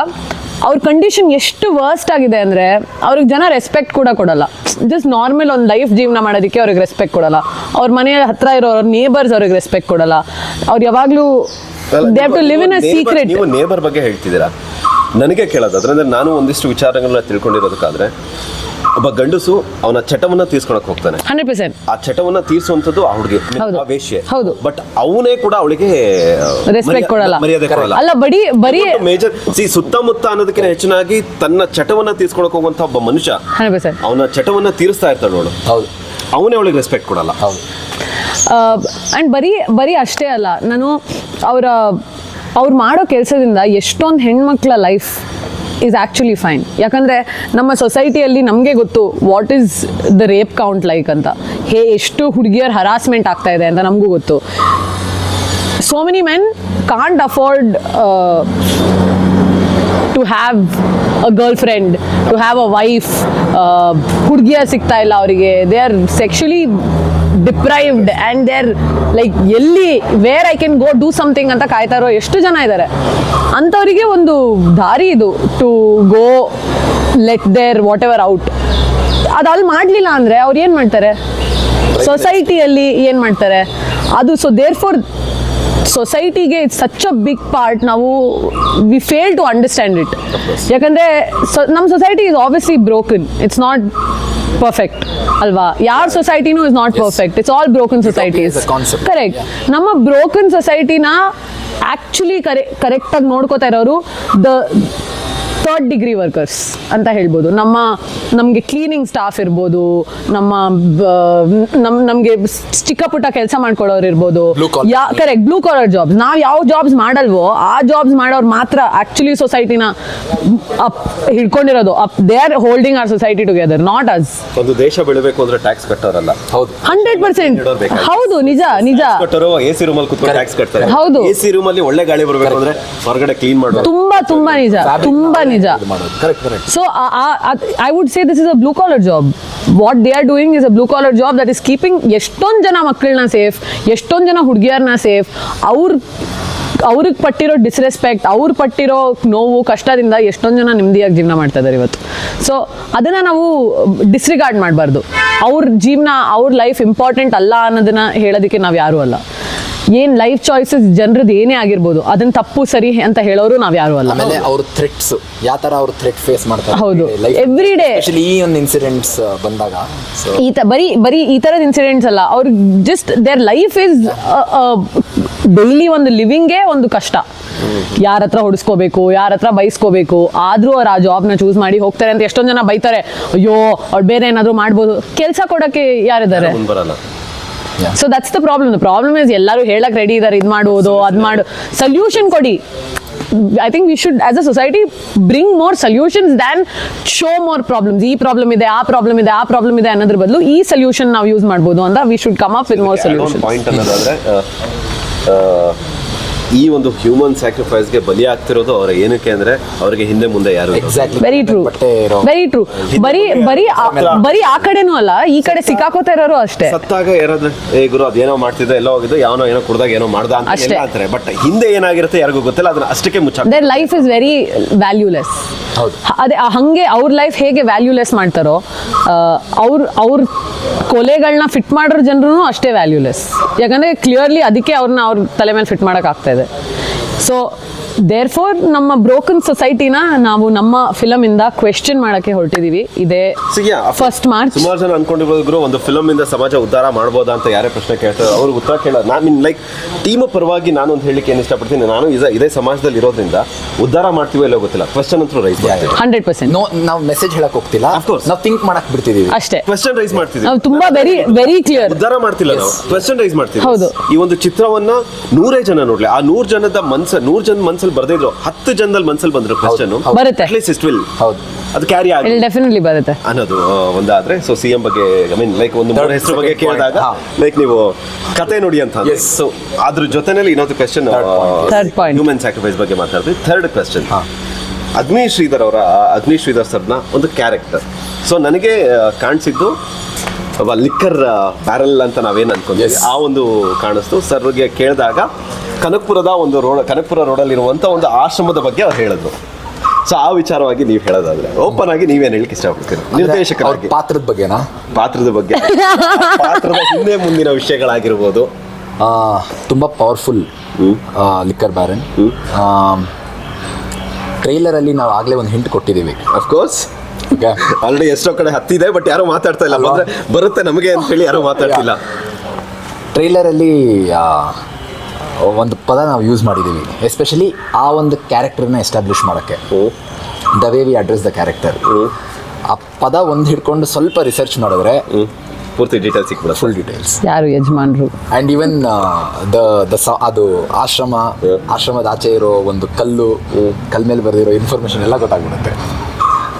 ಅವ್ರ ಕಂಡೀಷನ್ ಎಷ್ಟು ವರ್ಸ್ಟ್ ಆಗಿದೆ ಅಂದರೆ ಅವ್ರಿಗೆ ಜನ ರೆಸ್ಪೆಕ್ಟ್ ಕೂಡ ಕೊಡಲ್ಲ. ಜಸ್ಟ್ ನಾರ್ಮಲ್ ಒಂದು ಲೈಫ್ ಜೀವನ ಮಾಡೋದಕ್ಕೆ ಅವ್ರಿಗೆ ರೆಸ್ಪೆಕ್ಟ್ ಕೊಡಲ್ಲ. ಅವ್ರ ಮನೆಯ ಹತ್ರ ಇರೋ ಅವ್ರ ನೇಬರ್ಸ್ ಅವ್ರಿಗೆ ರೆಸ್ಪೆಕ್ಟ್ ಕೊಡಲ್ಲ. ಅವ್ರು ಯಾವಾಗಲೂ they have to live in a secret. ನೀವು ನೇಬರ್ ಬಗ್ಗೆ ಹೇಳ್ತಿದ್ದೀರಾ, ನನಗೆ ಕೇಳೋದು ಅದರಿಂದ ನಾನು ಒಂದಿಷ್ಟು ವಿಚಾರಗಳನ್ನ ತಿಳ್ಕೊಂಡಿರೋದಕ್ಕಾದ್ರೆ, ಒಬ್ಬ ಗಂಡಸು ಅವನ ಚಟವನ್ನ ತೀರ್ಸ್ಕೊಳಕ್ ಹೋಗ್ತಾನೆ. 100%. ಆ ಚಟವನ್ನ ತೀರ್ಸುವಂತದ್ದು ಆ ಹುಡುಗಿ, ಆ ವೇಶ್ಯೆ. ಹೌದು. ಬಟ್ ಅವನೇ ಕೂಡ ಅವಳಿಗೆ ರೆಸ್ಪೆಕ್ಟ್ ಕೊಡಲ್ಲ, ಮರ್ಯಾದೆ ಕೊಡಲ್ಲ. ಅಲ್ಲ ಬರೀ ಮೇಜರ್ ಸುತ್ತಮುತ್ತ ಅನ್ನೋದಕ್ಕಿಂತ ಹೆಚ್ಚಿನಾಗಿ ತನ್ನ ಚಟವನ್ನ ತೀರ್ಸ್ಕೊಳಕ್ ಹೋಗುವಂತ ಒಬ್ಬ ಮನುಷ್ಯ 100%. ಅವನ ಚಟವನ್ನ ತೀರಿಸ್ತಾ ಇರ್ತಾಳೆ ನೋಡು. ಹೌದು. ಅವನೇ ಅವಳಿಗೆ ರೆಸ್ಪೆಕ್ಟ್ ಕೊಡಲ್ಲ. ಹೌದು. ಆ್ಯಂಡ್ ಬರೀ ಅಷ್ಟೇ ಅಲ್ಲ, ನಾನು ಅವ್ರು ಮಾಡೋ ಕೆಲಸದಿಂದ ಎಷ್ಟೊಂದು ಹೆಣ್ಮಕ್ಳ ಲೈಫ್ ಈಸ್ ಆ್ಯಕ್ಚುಲಿ ಫೈನ್. ಯಾಕಂದರೆ ನಮ್ಮ ಸೊಸೈಟಿಯಲ್ಲಿ ನಮಗೆ ಗೊತ್ತು what is the rape count like ಅಂತ, ಎಷ್ಟು ಹುಡುಗಿಯರ್ ಹರಾಸ್ಮೆಂಟ್ ಆಗ್ತಾ ಇದೆ ಅಂತ ನಮಗೂ ಗೊತ್ತು. So many men can't afford to have a girlfriend, to have a wife. ಹುಡುಗಿಯ ಸಿಗ್ತಾ ಇಲ್ಲ ಅವರಿಗೆ. They are sexually deprived and they are like ಎಲ್ಲಿ where I can go do something ಅಂತ ಕಾಯ್ತಾ ಇರೋ ಎಷ್ಟು ಜನ ಇದ್ದಾರೆ. ಅಂಥವರಿಗೆ ಒಂದು ದಾರಿ ಇದು, to go let their whatever out. ಅದು ಅಲ್ಲಿ ಮಾಡಲಿಲ್ಲ ಅಂದರೆ ಅವ್ರು ಏನು ಮಾಡ್ತಾರೆ, ಸೊಸೈಟಿಯಲ್ಲಿ ಏನು ಮಾಡ್ತಾರೆ ಅದು. ಸೊ ದೇರ್ ಫಾರ್ ಸೊಸೈಟಿಗೆ it's such a big part. ನಾವು we fail to understand it. ಯಾಕಂದರೆ ನಮ್ಮ society is obviously broken. It's not perfect ಅಲ್ವಾ? ಯಾರ ಸೊಸೈಟಿನೂ is not perfect. It's all broken societies. Correct. ನಮ್ಮ ಬ್ರೋಕನ್ ಸೊಸೈಟಿನ ಆ್ಯಕ್ಚುಲಿ ಕರೆಕ್ಟಾಗಿ ನೋಡ್ಕೋತಾ ಇರೋರು ದ ಥರ್ಡ್ ಡಿಗ್ರಿ ವರ್ಕರ್ಸ್ ಅಂತ ಹೇಳ್ಬೋದು. ನಮಗೆ ಕ್ಲೀನಿಂಗ್ ಸ್ಟಾಫ್ ಇರ್ಬೋದು, ನಮಗೆ ಚಿಕ್ಕ ಪುಟ್ಟ ಕೆಲಸ ಮಾಡ್ಕೊಳ್ಳೋರು ಇರ್ಬೋದು. Correct, blue collar jobs. ನಾವು ಯಾವ ಜಾಬ್ಸ್ ಮಾಡಲ್ವೋ ಆ ಜಾಬ್ಸ್ ಮಾಡೋರು ಮಾತ್ರ ಆ್ಯಕ್ಚುಲಿ ಸೊಸೈಟಿನ ಅಪ್ ಹಿಡ್ಕೊಂಡಿರೋದು. They are holding our society together, not us. ಒಂದು ದೇಶ ಬೆಳಿಬೇಕು ಅಂದ್ರೆ ಟ್ಯಾಕ್ಸ್ ಕಟ್ಟೋರಲ್ಲ. ಹೌದು. 100%. ಹೌದು, ನಿಜ. ಕಟ್ಟೋರು ಎಸಿ ರೂಮಲ್ಲಿ ಕೂತ್ಕೊಂಡು ಟ್ಯಾಕ್ಸ್ ಕಟ್ತಾರೆ. ಹೌದು. ಎಸಿ ರೂಮಲ್ಲಿ ಒಳ್ಳೆ ಗಾಳಿ ಬರಬೇಕು ಅಂದ್ರೆ ಹೊರಗಡೆ ಕ್ಲೀನ್ ಮಾಡೋದು. ತುಂಬಾ ನಿಜ, ತುಂಬಾ ನಿಜ. So I would say this is a blue collar job. What they are doing is a blue collar job that is keeping ಎಷ್ಟೊಂದು ಜನ ಮಕ್ಕಳನ್ನ ಸೇಫ್, ಎಷ್ಟೊಂದು ಜನ ಹುಡುಗಿಯರನ್ನ ಸೇಫ್. ಅವ್ರಿಗೆ ಪಟ್ಟಿರೋ ಡಿಸ್ರೆಸ್ಪೆಕ್ಟ್, ಅವ್ರು ಪಟ್ಟಿರೋ ನೋವು ಕಷ್ಟದಿಂದ ಎಷ್ಟೊಂದು ಜನ ನೆಮ್ಮದಿಯಾಗಿ ಜೀವನ ಮಾಡ್ತಾ ಇದ್ದಾರೆ ಇವತ್ತು. ಸೊ ಅದನ್ನು ನಾವು ಡಿಸ್ರಿಗಾರ್ಡ್ ಮಾಡಬಾರ್ದು. ಅವ್ರ ಜೀವನ, ಅವ್ರ ಲೈಫ್ ಇಂಪಾರ್ಟೆಂಟ್ ಅಲ್ಲ ಅನ್ನೋದನ್ನ ಹೇಳೋದಕ್ಕೆ ನಾವು ಯಾರೂ ಅಲ್ಲ. ಏನ್ ಲೈಫ್ ಚಾಯ್ಸಸ್ ಜನರದ್ದು ಏನೇ ಆಗಿರ್ಬೋದು, ಅದನ್ನ ತಪ್ಪು ಸರಿ ಅಂತ ಹೇಳೋರು ನಾವ್ ಯಾರು ಅಲ್ಲ. ಆಮೇಲೆ ಅವ್ರ ಥ್ರೆಟ್ಸ್, ಯಾವ ತರ ಅವ್ರ ಥ್ರೆಟ್ ಫೇಸ್ ಮಾಡ್ತಾರೆ. ಹೌದು, ಎವ್ರಿ ಡೇ. ಈ ಒಂದು ಇನ್ಸಿಡೆಂಟ್ಸ್ ಬಂದಾಗ ಬರೀ ಈ ತರದ ಇನ್ಸಿಡೆಂಟ್ಸ್ ಅಲ್ಲ, ಅವ್ರಿಗೆ just there life is daily ಒಂದು ಲಿವಿಂಗೇ ಒಂದು ಕಷ್ಟ. ಯಾರ ಹತ್ರ ಹೊಡಿಸ್ಕೋಬೇಕು, ಯಾರ ಹತ್ರ ಬೈಸ್ಕೋಬೇಕು, ಆದ್ರೂ ಅವ್ರು ಆ ಜಾಬ್ನ ಚೂಸ್ ಮಾಡಿ ಹೋಗ್ತಾರೆ ಅಂತ ಎಷ್ಟೊಂದು ಜನ ಬೈತಾರೆ. ಅಯ್ಯೋ ಅವ್ರು ಬೇರೆ ಏನಾದ್ರು ಮಾಡ್ಬೋದು, ಕೆಲಸ ಕೊಡಕ್ಕೆ ಯಾರಿದ್ದಾರೆ? So that's the problem. The problem is ಎಲ್ಲರೂ ಹೇಳಕ್ ರೆಡಿ ಇದ್ದಾರೆ, ಇದು ಮಾಡುವುದು, ಅದು ಮಾಡು, ಸೊಲ್ಯೂಷನ್ ಕೊಡಿ. I think we should as a society bring more solutions than show more problems. ಈ ಪ್ರಾಬ್ಲಮ್ ಇದೆ, ಆ ಪ್ರಾಬ್ಲಮ್ ಇದೆ, ಆ ಪ್ರಾಬ್ಲಮ್ ಇದೆ ಅನ್ನೋದ್ರ ಬದಲು ಈ ಸೊಲ್ಯೂಷನ್ ನಾವು ಯೂಸ್ ಮಾಡ್ಬೋದು ಅಂತ we should come up with more solution. Point ಅನ್ನೋದಾದ್ರೆ ಈ ಒಂದು ಹ್ಯೂಮನ್ ಸ್ಯಾಕ್ರಿಫೈಸ್ಗೆ ಬಲಿ ಆಗ್ತಿರೋದು ಅವರ ಏನಕ್ಕೆ ಅಂದ್ರೆ ಅವರಿಗೆ ಹಿಂದೆ ಮುಂದೆ ಯಾರು. Very true, very true. ಬರೀ ಆ ಕಡೆನೂ ಅಲ್ಲ, ಈ ಕಡೆ ಸಿಕ್ಕಾಕೋತಾ ಇರೋರು ಅಷ್ಟೇ. ಸತ್ತಾಗ ಯಾರಾದ್ರೆ ಏ ಗುರು ಅದೇನೋ ಮಾಡ್ತಿದ್ದೆ, ಎಲ್ಲೋ ಹೋಗಿದ್ದು, ಯಾವನೋ ಏನೋ ಕುಡ್ದಾಗ ಏನೋ ಮಾಡ್ದ ಅಂತ ಅಂತಾರೆ. ಬಟ್ ಹಿಂದೆ ಏನಾಗಿರುತ್ತೆ ಯಾರಿಗೂ ಗೊತ್ತಿಲ್ಲ, ಅದನ್ನ ಅಷ್ಟಕ್ಕೆ ಮುಚ್ಚ. There life is very valueless. ಅದೇ ಹಂಗೆ ಅವ್ರ ಲೈಫ್ ಹೇಗೆ ವ್ಯಾಲ್ಯೂಲೆಸ್ ಮಾಡ್ತಾರೋ, ಅವ್ರ ಕೊಲೆಗಳನ್ನ ಫಿಟ್ ಮಾಡೋರ್ ಜನರು ಅಷ್ಟೇ ವ್ಯಾಲ್ಯೂಲೆಸ್. ಯಾಕಂದ್ರೆ ಕ್ಲಿಯರ್ಲಿ ಅದಕ್ಕೆ ಅವ್ರನ್ನ ಅವ್ರ ತಲೆ ಮೇಲೆ ಫಿಟ್ ಮಾಡಕ್ ಆಗ್ತಾ ಇದೆ. ಸೊ ದೇರ್ ಫೋರ್ ನಮ್ಮ ಬ್ರೋಕನ್ ಸೊಸೈಟಿನ ನಾವು ನಮ್ಮ ಫಿಲಮ್ ಇಂದ ಕ್ವೆಶ್ಚನ್ ಮಾಡಕ್ಕೆ ಹೊರಟಿದೀವಿ. ಇದೇ ಫಸ್ಟ್ ಮಾರ್ಚ್. ಸುಮಾರು ಜನ ಅನ್ಕೊಂಡಿರೋದು ಒಂದು ಫಿಲಮ್ ಇಂದ ಸಮಾಜ ಉದ್ಧಾರ ಮಾಡ್ಬೋದಾ ಅಂತ ಯಾರೇ ಪ್ರಶ್ನೆ ಕೇಳ್ತಾರೆ, ಅವ್ರಿಗೆ ಉತ್ತರ ಕೇಳೋದು ನಾನು ಲೈಕ್ ಟೀಮ್ ಪರವಾಗಿ ನಾನು ಒಂದು ಹೇಳಿಕೆ ಏನು ಇಷ್ಟಪಡ್ತೀನಿ. ನಾನು ಇದೇ ಸಮಾಜದಲ್ಲಿ ಇರೋದ್ರಿಂದ ಉದ್ಧಾರ ಮಾಡ್ತೀವಿ ಎಲ್ಲೋ ಗೊತ್ತಿಲ್ಲ, ಕ್ವೆಶ್ಚನ್ ಅಂತೂ ರೈಸ್ ಮಾಡ್ತೀವಿ. 100%. ನಾವು ಮೆಸೇಜ್ ಹೇಳಕ್ ಹೋಗ್ತಿಲ್ಲ, ನಾವು ಥಿಂಕ್ ಮಾಡಕ್ ಬಿಡ್ತಿದೀವಿ ಅಷ್ಟೇ. ಕ್ವೆಶ್ಚನ್ ರೈಸ್ ಮಾಡ್ತೀವಿ. ನಾವು ತುಂಬಾ ವೆರಿ ಕ್ಲಿಯರ್. ಉದ್ಧಾರ ಮಾಡ್ತಿಲ್ಲ, ನಾವು ಕ್ವೆಶ್ಚನ್ ರೈಸ್ ಮಾಡ್ತೀವಿ. ಹೌದು. ಈ ಒಂದು ಚಿತ್ರವನ್ನ 100 ಜನ ನೋಡ್ಲಿ, ಆ 100 ಜನದ 100 ಜನ ಮನ್ಸಲ್ಲಿ ಬರ್ದಿದ್ರು, 10 ಜನದಲ್ಲಿ ಮನ್ಸಲ್ಲಿ ಬಂದ್ರು ಕ್ವೆಶ್ಚನ್ ಬರುತ್ತೆ. ಹೌದು, ಅದು ಕ್ಯಾರಿ ಆಗಿ ಡೆಫಿನೆಟ್ಲಿ ಬರುತ್ತೆ ಅನ್ನೋದು ಒಂದಾದ್ರೆ. ಸೊ ಸಿಎಂ ಬಗ್ಗೆ ಐ ಮೀನ್ ಲೈಕ್ ಒಂದು 3 ಹೆಸರು ಬಗ್ಗೆ ಕೇಳಿದಾಗ ಲೈಕ್ ನೀವು ಕತೆ ನೋಡಿ ಅಂತ. ಸೊ ಅದ್ರ ಜೊತೆನಲ್ಲಿ ಇನ್ನೊಂದು ಕ್ವೆಶ್ಚನ್ ಹ್ಯೂಮನ್ ಸ್ಯಾಕ್ರಿಫೈಸ್ ಬಗ್ಗೆ ಮಾತಾಡ್ತೀವಿ. ಥರ್ಡ್ ಕ್ವೆಶ್ಚನ್, ಅಗ್ನಿ ಶ್ರೀಧರ್ ಸರ್ನ ಒಂದು ಕ್ಯಾರೆಕ್ಟರ್. ಸೊ ನನಗೆ ಕಾಣಿಸಿದ್ದು ಒಬ್ಬ ಲಿಕ್ಕರ್ ಬ್ಯಾರಲ್ ಅಂತ ನಾವೇನು ಅನ್ಕೊಂತೀವಿ ಆ ಒಂದು ಕಾಣಿಸ್ತು. ಸರ್ಗೆ ಕೇಳಿದಾಗ ಕನಕಪುರ ರೋಡಲ್ಲಿರುವಂಥ ಒಂದು ಆಶ್ರಮದ ಬಗ್ಗೆ ಅವ್ರು ಹೇಳಿದ್ರು. ಸೊ ಆ ವಿಚಾರವಾಗಿ ನೀವು ಹೇಳೋದಾದ್ರೆ ಓಪನ್ ಆಗಿ ನೀವೇನು ಹೇಳಕ್ಕೆ ಇಷ್ಟಪಡ್ತೀರಿ ನಿರ್ದೇಶಕರಾಗಿ? ಪಾತ್ರದ ಬಗ್ಗೆನಾ? ಪಾತ್ರದ ಬಗ್ಗೆ, ಪಾತ್ರದ ಹಿಂದೆ ಮುಂದಿನ ವಿಷಯಗಳಾಗಿರ್ಬೋದು. ತುಂಬ ಪವರ್ಫುಲ್ ಲಿಕ್ಕರ್ ಬ್ಯಾರನ್. ಟ್ರೈಲರಲ್ಲಿ ನಾವು ಆಗಲೇ ಒಂದು ಹಿಂಟ್ ಕೊಟ್ಟಿದ್ದೀವಿ. ಅಫ್ಕೋರ್ಸ್ ಆಲ್ರೆಡಿ ಎಷ್ಟೋ ಕಡೆ ಹತ್ತಿದೆ, ಬಟ್ ಯಾರು ಮಾತಾಡ್ತಾ ಇಲ್ಲ. ಬಂದ್ರೆ ಬರುತ್ತೆ ನಮಗೆ ಅಂತ ಹೇಳಿ ಯಾರು ಮಾತಾಡ್ತಿಲ್ಲ. ಟ್ರೈಲರಲ್ಲಿ ಒಂದು ಪದ ನಾವು ಯೂಸ್ ಮಾಡಿದ್ದೀವಿ, ಎಸ್ಪೆಷಲಿ ಆ ಒಂದು ಕ್ಯಾರೆಕ್ಟರ್ನ ಎಸ್ಟಾಬ್ಲಿಷ್ ಮಾಡೋಕ್ಕೆ. The way we address the character. ಆ ಪದ ಒಂದು ಹಿಡ್ಕೊಂಡು ಸ್ವಲ್ಪ ರಿಸರ್ಚ್ ಮಾಡಿದ್ರೆ ಪೂರ್ತಿ ಡೀಟೇಲ್ಸ್ ಸಿಕ್ಬಿಡ, ಫುಲ್ ಡೀಟೇಲ್ಸ್. ಯಾರು ಯಜಮಾನ್ರು ಆ್ಯಂಡ್ ಈವನ್ ಅದು ಆಶ್ರಮದ ಆಚೆ ಇರೋ ಒಂದು ಕಲ್ಲು ಮೇಲೆ ಬರೆದಿರೋ ಇನ್ಫಾರ್ಮೇಶನ್ ಎಲ್ಲ ಗೊತ್ತಾಗ್ಬಿಡುತ್ತೆ.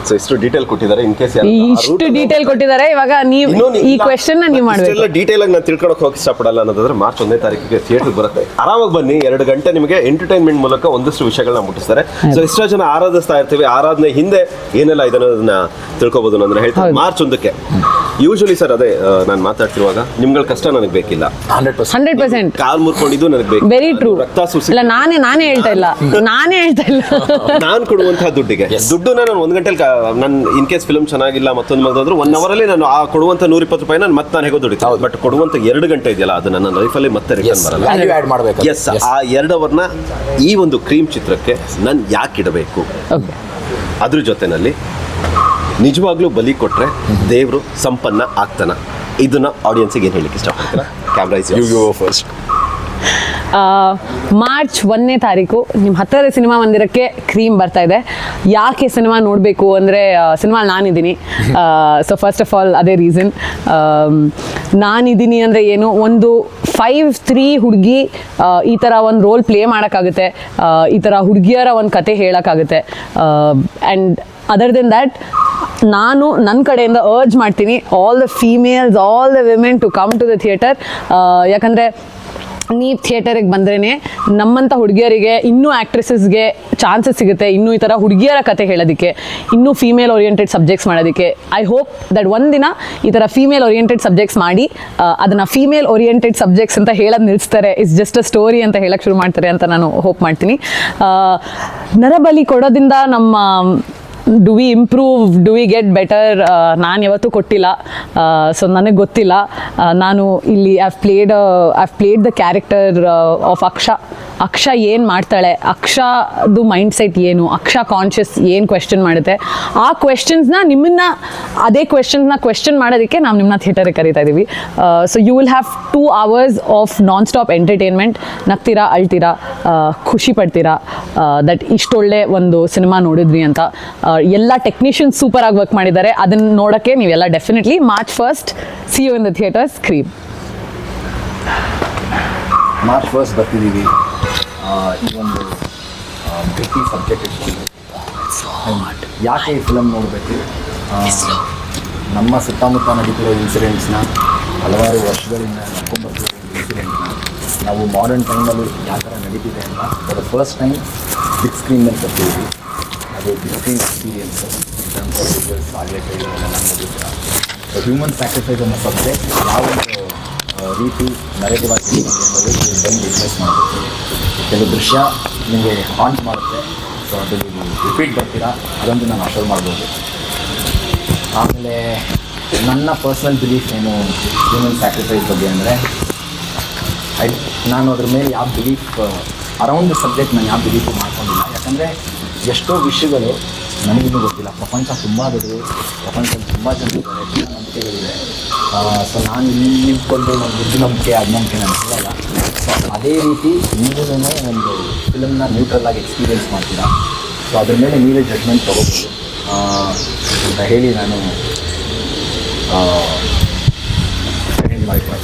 ಸೊ ಇಷ್ಟು ಡೀಟೇಲ್ ಕೊಟ್ಟಿದ್ದಾರೆ. ಇನ್ ಕೇಸ್ ಇಷ್ಟು ಡೀಟೇಲ್ ಕೊಟ್ಟಿದ್ದಾರೆ. ಇವಾಗ ನೀವು ಈ ಕ್ವೆಶ್ಚನ್ ನೀವು ಮಾಡಬೇಕು. ಡೀಟೇಲ್ ಆಗಿ ನಾನು ತಿಳ್ಕೊಳಕ್ಕೆ ಹೋಗಿ ಇಷ್ಟಪಡಲ್ಲ ಅನ್ನೋದಾದ್ರೆ ಮಾರ್ಚ್ 1ನೇ ತಾರೀಕಿಗೆ ಥಿಯೇಟರ್ ಬರುತ್ತೆ. ಆರಾಮಾಗಿ ಬನ್ನಿ. 2 ಗಂಟೆ ನಿಮಗೆ ಎಂಟರ್ಟೈನ್ಮೆಂಟ್ ಮೂಲಕ ಒಂದಷ್ಟು ವಿಷಯಗಳನ್ನ ಮುಟ್ಟಿಸ್ತಾರೆ. ಸೊ ಎಷ್ಟೋ ಜನ ಆರಾಧಿಸ್ತಾ ಇರ್ತೀವಿ, ಆರಾಧನೆ ಹಿಂದೆ ಏನೆಲ್ಲ ಇದೆ ಅನ್ನೋದನ್ನ ತಿಳ್ಕೊಬೋದು ಅಂದ್ರೆ ಹೇಳ್ತಾರೆ. ಮಾರ್ಚ್ 1ಕ್ಕೆ ಯೂಶಲಿ ಸರ್ ಅದೇ ನಾನು ಮಾತಾಡ್ತಿರುವಾಗ ನಿಮ್ಗಳ ಕಷ್ಟ ನನಗೆ ಬೇಕಿಲ್ಲ. 100% ಕಾಲ್ ಮುರ್ಕೊಂಡಿದ್ದು ನನಗೆ ಬೇಕು. Very true. ರಕ್ತ ಸುರಿಸಿ ಇಲ್ಲ ನಾನೇ ಹೇಳ್ತಾ ಇಲ್ಲ ನಾನು ಕೊಡುವಂತಹ ದುಡ್ಡಿಗೆ ದುಡ್ಡನ್ನ ನಾನು 1 ಗಂಟೆಲಿ ನಾನು ಇನ್ ಕೇಸ್ ಫಿಲ್ಮ್ ಚೆನ್ನಾಗಿಲ್ಲ ಮತ್ತೊಂದು ಮಗದಾದ್ರು 1 ಅವರಲ್ಲಿ ನಾನು ಆ ಕೊಡುವಂತ 120 ರೂಪಾಯಿ ನಾನು ಹೇಗೋ ದುಡಿತೀನಿ. ಬಟ್ ಕೊಡುವಂತ 2 ಗಂಟೆ ಇದೆಯಲ್ಲ ಅದು ನನ್ನ ಲೈಫಲ್ಲಿ ಮತ್ತೆ ರಿಟರ್ನ್ ಬರಲ್ಲ. ಎಸ್, ಆ 2 ಅವರ್ನ ಈ ಒಂದು ಕ್ರೀಮ್ ಚಿತ್ರಕ್ಕೆ ನಾನು ಯಾಕೆ ಇಡಬೇಕು? ಅದ್ರ ಜೊತೆನಲ್ಲಿ ನಿಜವಾಗ್ಲೂ ಬಲಿ ಕೊಟ್ರೆ ದೇವರು ಸಂಪನ್ನ ಆಗ್ತಾನ? ಇದನ್ನ ಆಡಿಯನ್ಸಿಗೆ ಏನು ಹೇಳಿಕ್ಕೆ ಇಷ್ಟಪಡ್ತೀರಾ? Camera is first. ಮಾರ್ಚ್ 1ನೇ ತಾರೀಕು ನಿಮ್ಮ ಹತ್ತಿರದ ಸಿನಿಮಾ ಮಂದಿರಕ್ಕೆ ಕ್ರೀಮ್ ಬರ್ತಾ ಇದೆ. ಯಾಕೆ ಸಿನಿಮಾ ನೋಡಬೇಕು ಅಂದರೆ ಸಿನಿಮಾ ನಾನಿದ್ದೀನಿ. ಸೊ ಫಸ್ಟ್ ಆಫ್ ಆಲ್ ಅದೇ ರೀಸನ್. ನಾನಿದ್ದೀನಿ ಅಂದರೆ ಏನು, ಒಂದು 5'3" ಹುಡುಗಿ ಈ ಥರ ಒಂದು ರೋಲ್ ಪ್ಲೇ ಮಾಡೋಕ್ಕಾಗುತ್ತೆ, ಈ ಥರ ಹುಡುಗಿಯರ ಒಂದು ಕತೆ ಹೇಳೋಕ್ಕಾಗುತ್ತೆ. ಆ್ಯಂಡ್ ಅದರ್ ದೆನ್ ದ್ಯಾಟ್ ನಾನು ನನ್ನ ಕಡೆಯಿಂದ ಅರ್ಜ್ ಮಾಡ್ತೀನಿ all the females, all the women to come to the theatre. ಯಾಕಂದರೆ ನೀವು ಥಿಯೇಟರಿಗೆ ಬಂದ್ರೇ ನಮ್ಮಂಥ ಹುಡುಗಿಯರಿಗೆ ಇನ್ನೂ ಆ್ಯಕ್ಟ್ರೆಸಸ್ಗೆ ಚಾನ್ಸಸ್ ಸಿಗುತ್ತೆ, ಇನ್ನೂ ಈ ಥರ ಹುಡುಗಿಯರ ಕತೆ ಹೇಳೋದಕ್ಕೆ, ಇನ್ನೂ ಫೀಮೇಲ್ ಓರಿಯೆಂಟೆಡ್ ಸಬ್ಜೆಕ್ಟ್ಸ್ ಮಾಡೋದಕ್ಕೆ. ಐ ಹೋಪ್ ದಟ್ ಒಂದಿನ ಈ ಥರ ಫೀಮೇಲ್ ಓರಿಯೆಂಟೆಡ್ ಸಬ್ಜೆಕ್ಟ್ಸ್ ಮಾಡಿ ಅದನ್ನು ಫೀಮೇಲ್ ಓರಿಯೆಂಟೆಡ್ ಸಬ್ಜೆಕ್ಟ್ಸ್ ಅಂತ ಹೇಳೋದು ನಿಲ್ಲಿಸ್ತಾರೆ, ಇಟ್ಸ್ ಜಸ್ಟ್ ಅ ಸ್ಟೋರಿ ಅಂತ ಹೇಳೋಕ್ಕೆ ಶುರು ಮಾಡ್ತಾರೆ ಅಂತ ನಾನು ಹೋಪ್ ಮಾಡ್ತೀನಿ. ನರಬಲಿ ಕೊಡೋದ್ರಿಂದ ನಮ್ಮ do we improve, do we get better? ನಾನು ಯಾವತ್ತೂ ಕೊಟ್ಟಿಲ್ಲ, ಸೊ ನನಗೆ ಗೊತ್ತಿಲ್ಲ. ನಾನು ಇಲ್ಲಿ I've played the character of ಅಕ್ಷ ಏನು ಮಾಡ್ತಾಳೆ, ಅಕ್ಷದು ಮೈಂಡ್ಸೆಟ್ ಏನು, ಅಕ್ಷ ಕಾನ್ಷಿಯಸ್ ಏನು ಕ್ವೆಶ್ಚನ್ ಮಾಡುತ್ತೆ, ಆ ಕ್ವೆಶ್ಚನ್ಸ್ನ ಅದೇ ಕ್ವೆಶ್ಚನ್ ಮಾಡೋದಕ್ಕೆ ನಾವು ನಿಮ್ಮನ್ನ ಥಿಯೇಟರಿಗೆ ಕರೀತಾ ಇದ್ದೀವಿ. So you will have 2 hours of non stop entertainment. ನಗ್ತೀರಾ, ಅಳ್ತೀರಾ, ಖುಷಿ ಪಡ್ತೀರಾ ದಟ್ ಇಷ್ಟೊಳ್ಳೆ ಒಂದು ಸಿನಿಮಾ ನೋಡಿದ್ವಿ ಅಂತ. ಎಲ್ಲ ಟೆಕ್ನಿಷಿಯನ್ಸ್ ಸೂಪರ್ ಆಗಿ ವರ್ಕ್ ಮಾಡಿದ್ದಾರೆ. ಅದನ್ನ ನೋಡೋಕ್ಕೆ ನೀವೆಲ್ಲ definitely March 1st see you in the theatres. Cream March 1st ಬರ್ತಿದ್ದೀವಿ. ಈ ಒಂದು ಗಟ್ಟಿ ಸಬ್ಜೆಕ್ಟ್ ಇಟ್ಕೊಂಡು ಯಾಕೆ ಈ ಫಿಲಮ್ ನೋಡಬೇಕು? ನಮ್ಮ ಸುತ್ತಮುತ್ತ ನಡೀತಿರೋ ಇನ್ಸಿಡೆಂಟ್ಸ್ನ, ಹಲವಾರು ವರ್ಷಗಳಿಂದ ನಡ್ಕೊಂಡ್ಬರ್ತಿರೋ ಇನ್ಸಿಡೆಂಟ್ನ ನಾವು ಮಾಡರ್ನ್ ಟೈಮಲ್ಲಿ ಯಾವ ಥರ ನಡೀತಿದೆ ಅಂತ for the first time big screen ಮೇಲೆ ಬರ್ತಿದ್ದೀವಿ. ಅದು big screen experience in terms of visuals, ಆಗಲೇ ಹ್ಯೂಮನ್ ಸ್ಯಾಕ್ರಿಫೈಸ್ ಅನ್ನೋ ಸಬ್ಜೆಕ್ಟ್ ಯಾವ ರೀತಿ ನರೇಟಿವ್ ಆಗಿ ಅನ್ನೋದು ಬಂದು ವಿಟ್ನೆಸ್ ಮಾಡಬೇಕು. ಕೆಲವು ದೃಶ್ಯ ನಿಮಗೆ ಹಾಂಟ್ ಮಾಡುತ್ತೆ, ಸೊ ಅದು ನೀವು ರಿಪೀಟ್ ಬರ್ತೀರಾ, ಅದಂತೂ ನಾನು ಅಶೋರ್ ಮಾಡ್ಬೋದು. ಆಮೇಲೆ ನನ್ನ ಪರ್ಸ್ನಲ್ ಬಿಲೀಫ್ ಏನು ಹ್ಯೂಮನ್ ಸ್ಯಾಕ್ರಿಫೈಸ್ ಬಗ್ಗೆ ಅಂದರೆ ನಾನು ಅದ್ರ ಮೇಲೆ ಯಾವ ಬಿಲೀಫ್ ಅರೌಂಡ್ ದ ಸಬ್ಜೆಕ್ಟ್ ನಾನು ಯಾವ ಬಿಲೀಫು ಮಾಡ್ಕೊಂಡಿಲ್ಲ. ಯಾಕಂದರೆ ಎಷ್ಟೋ ವಿಷಯಗಳು ನನಗಿನ್ನೂ ಗೊತ್ತಿಲ್ಲ. ಪ್ರಪಂಚ ತುಂಬ ದೊಡ್ಡದು, ಪ್ರಪಂಚದಲ್ಲಿ ತುಂಬ ಜನ ಇದ್ದಾರೆ, ನಂಬಿಕೆಗಳಿದೆ. ಸೊ ನಾನು ಇಲ್ಲಿ ನಿಂತ್ಕೊಂಡು ನನ್ನ ಬುದ್ಧಿ ನಂಬಿಕೆ ಅಜ್ಞಾನಿಕೆ ನಾನು ಹೇಳಲ್ಲ. ಸೊ ಅದೇ ರೀತಿ ನೀವೂ ಒಂದು ಫಿಲಮ್ನ ನ್ಯೂಟ್ರಲ್ಲಾಗಿ ಎಕ್ಸ್ಪೀರಿಯೆನ್ಸ್ ಮಾಡ್ತೀರಾ. ಸೊ ಅದ್ರ ಮೇಲೆ ನೀವೇ ಜಡ್ಜ್ಮೆಂಟ್ ತೊಗೋಬೋದು ಅಂತ ಹೇಳಿ ನಾನು ಮಾಡಿದ್ದೀನಿ.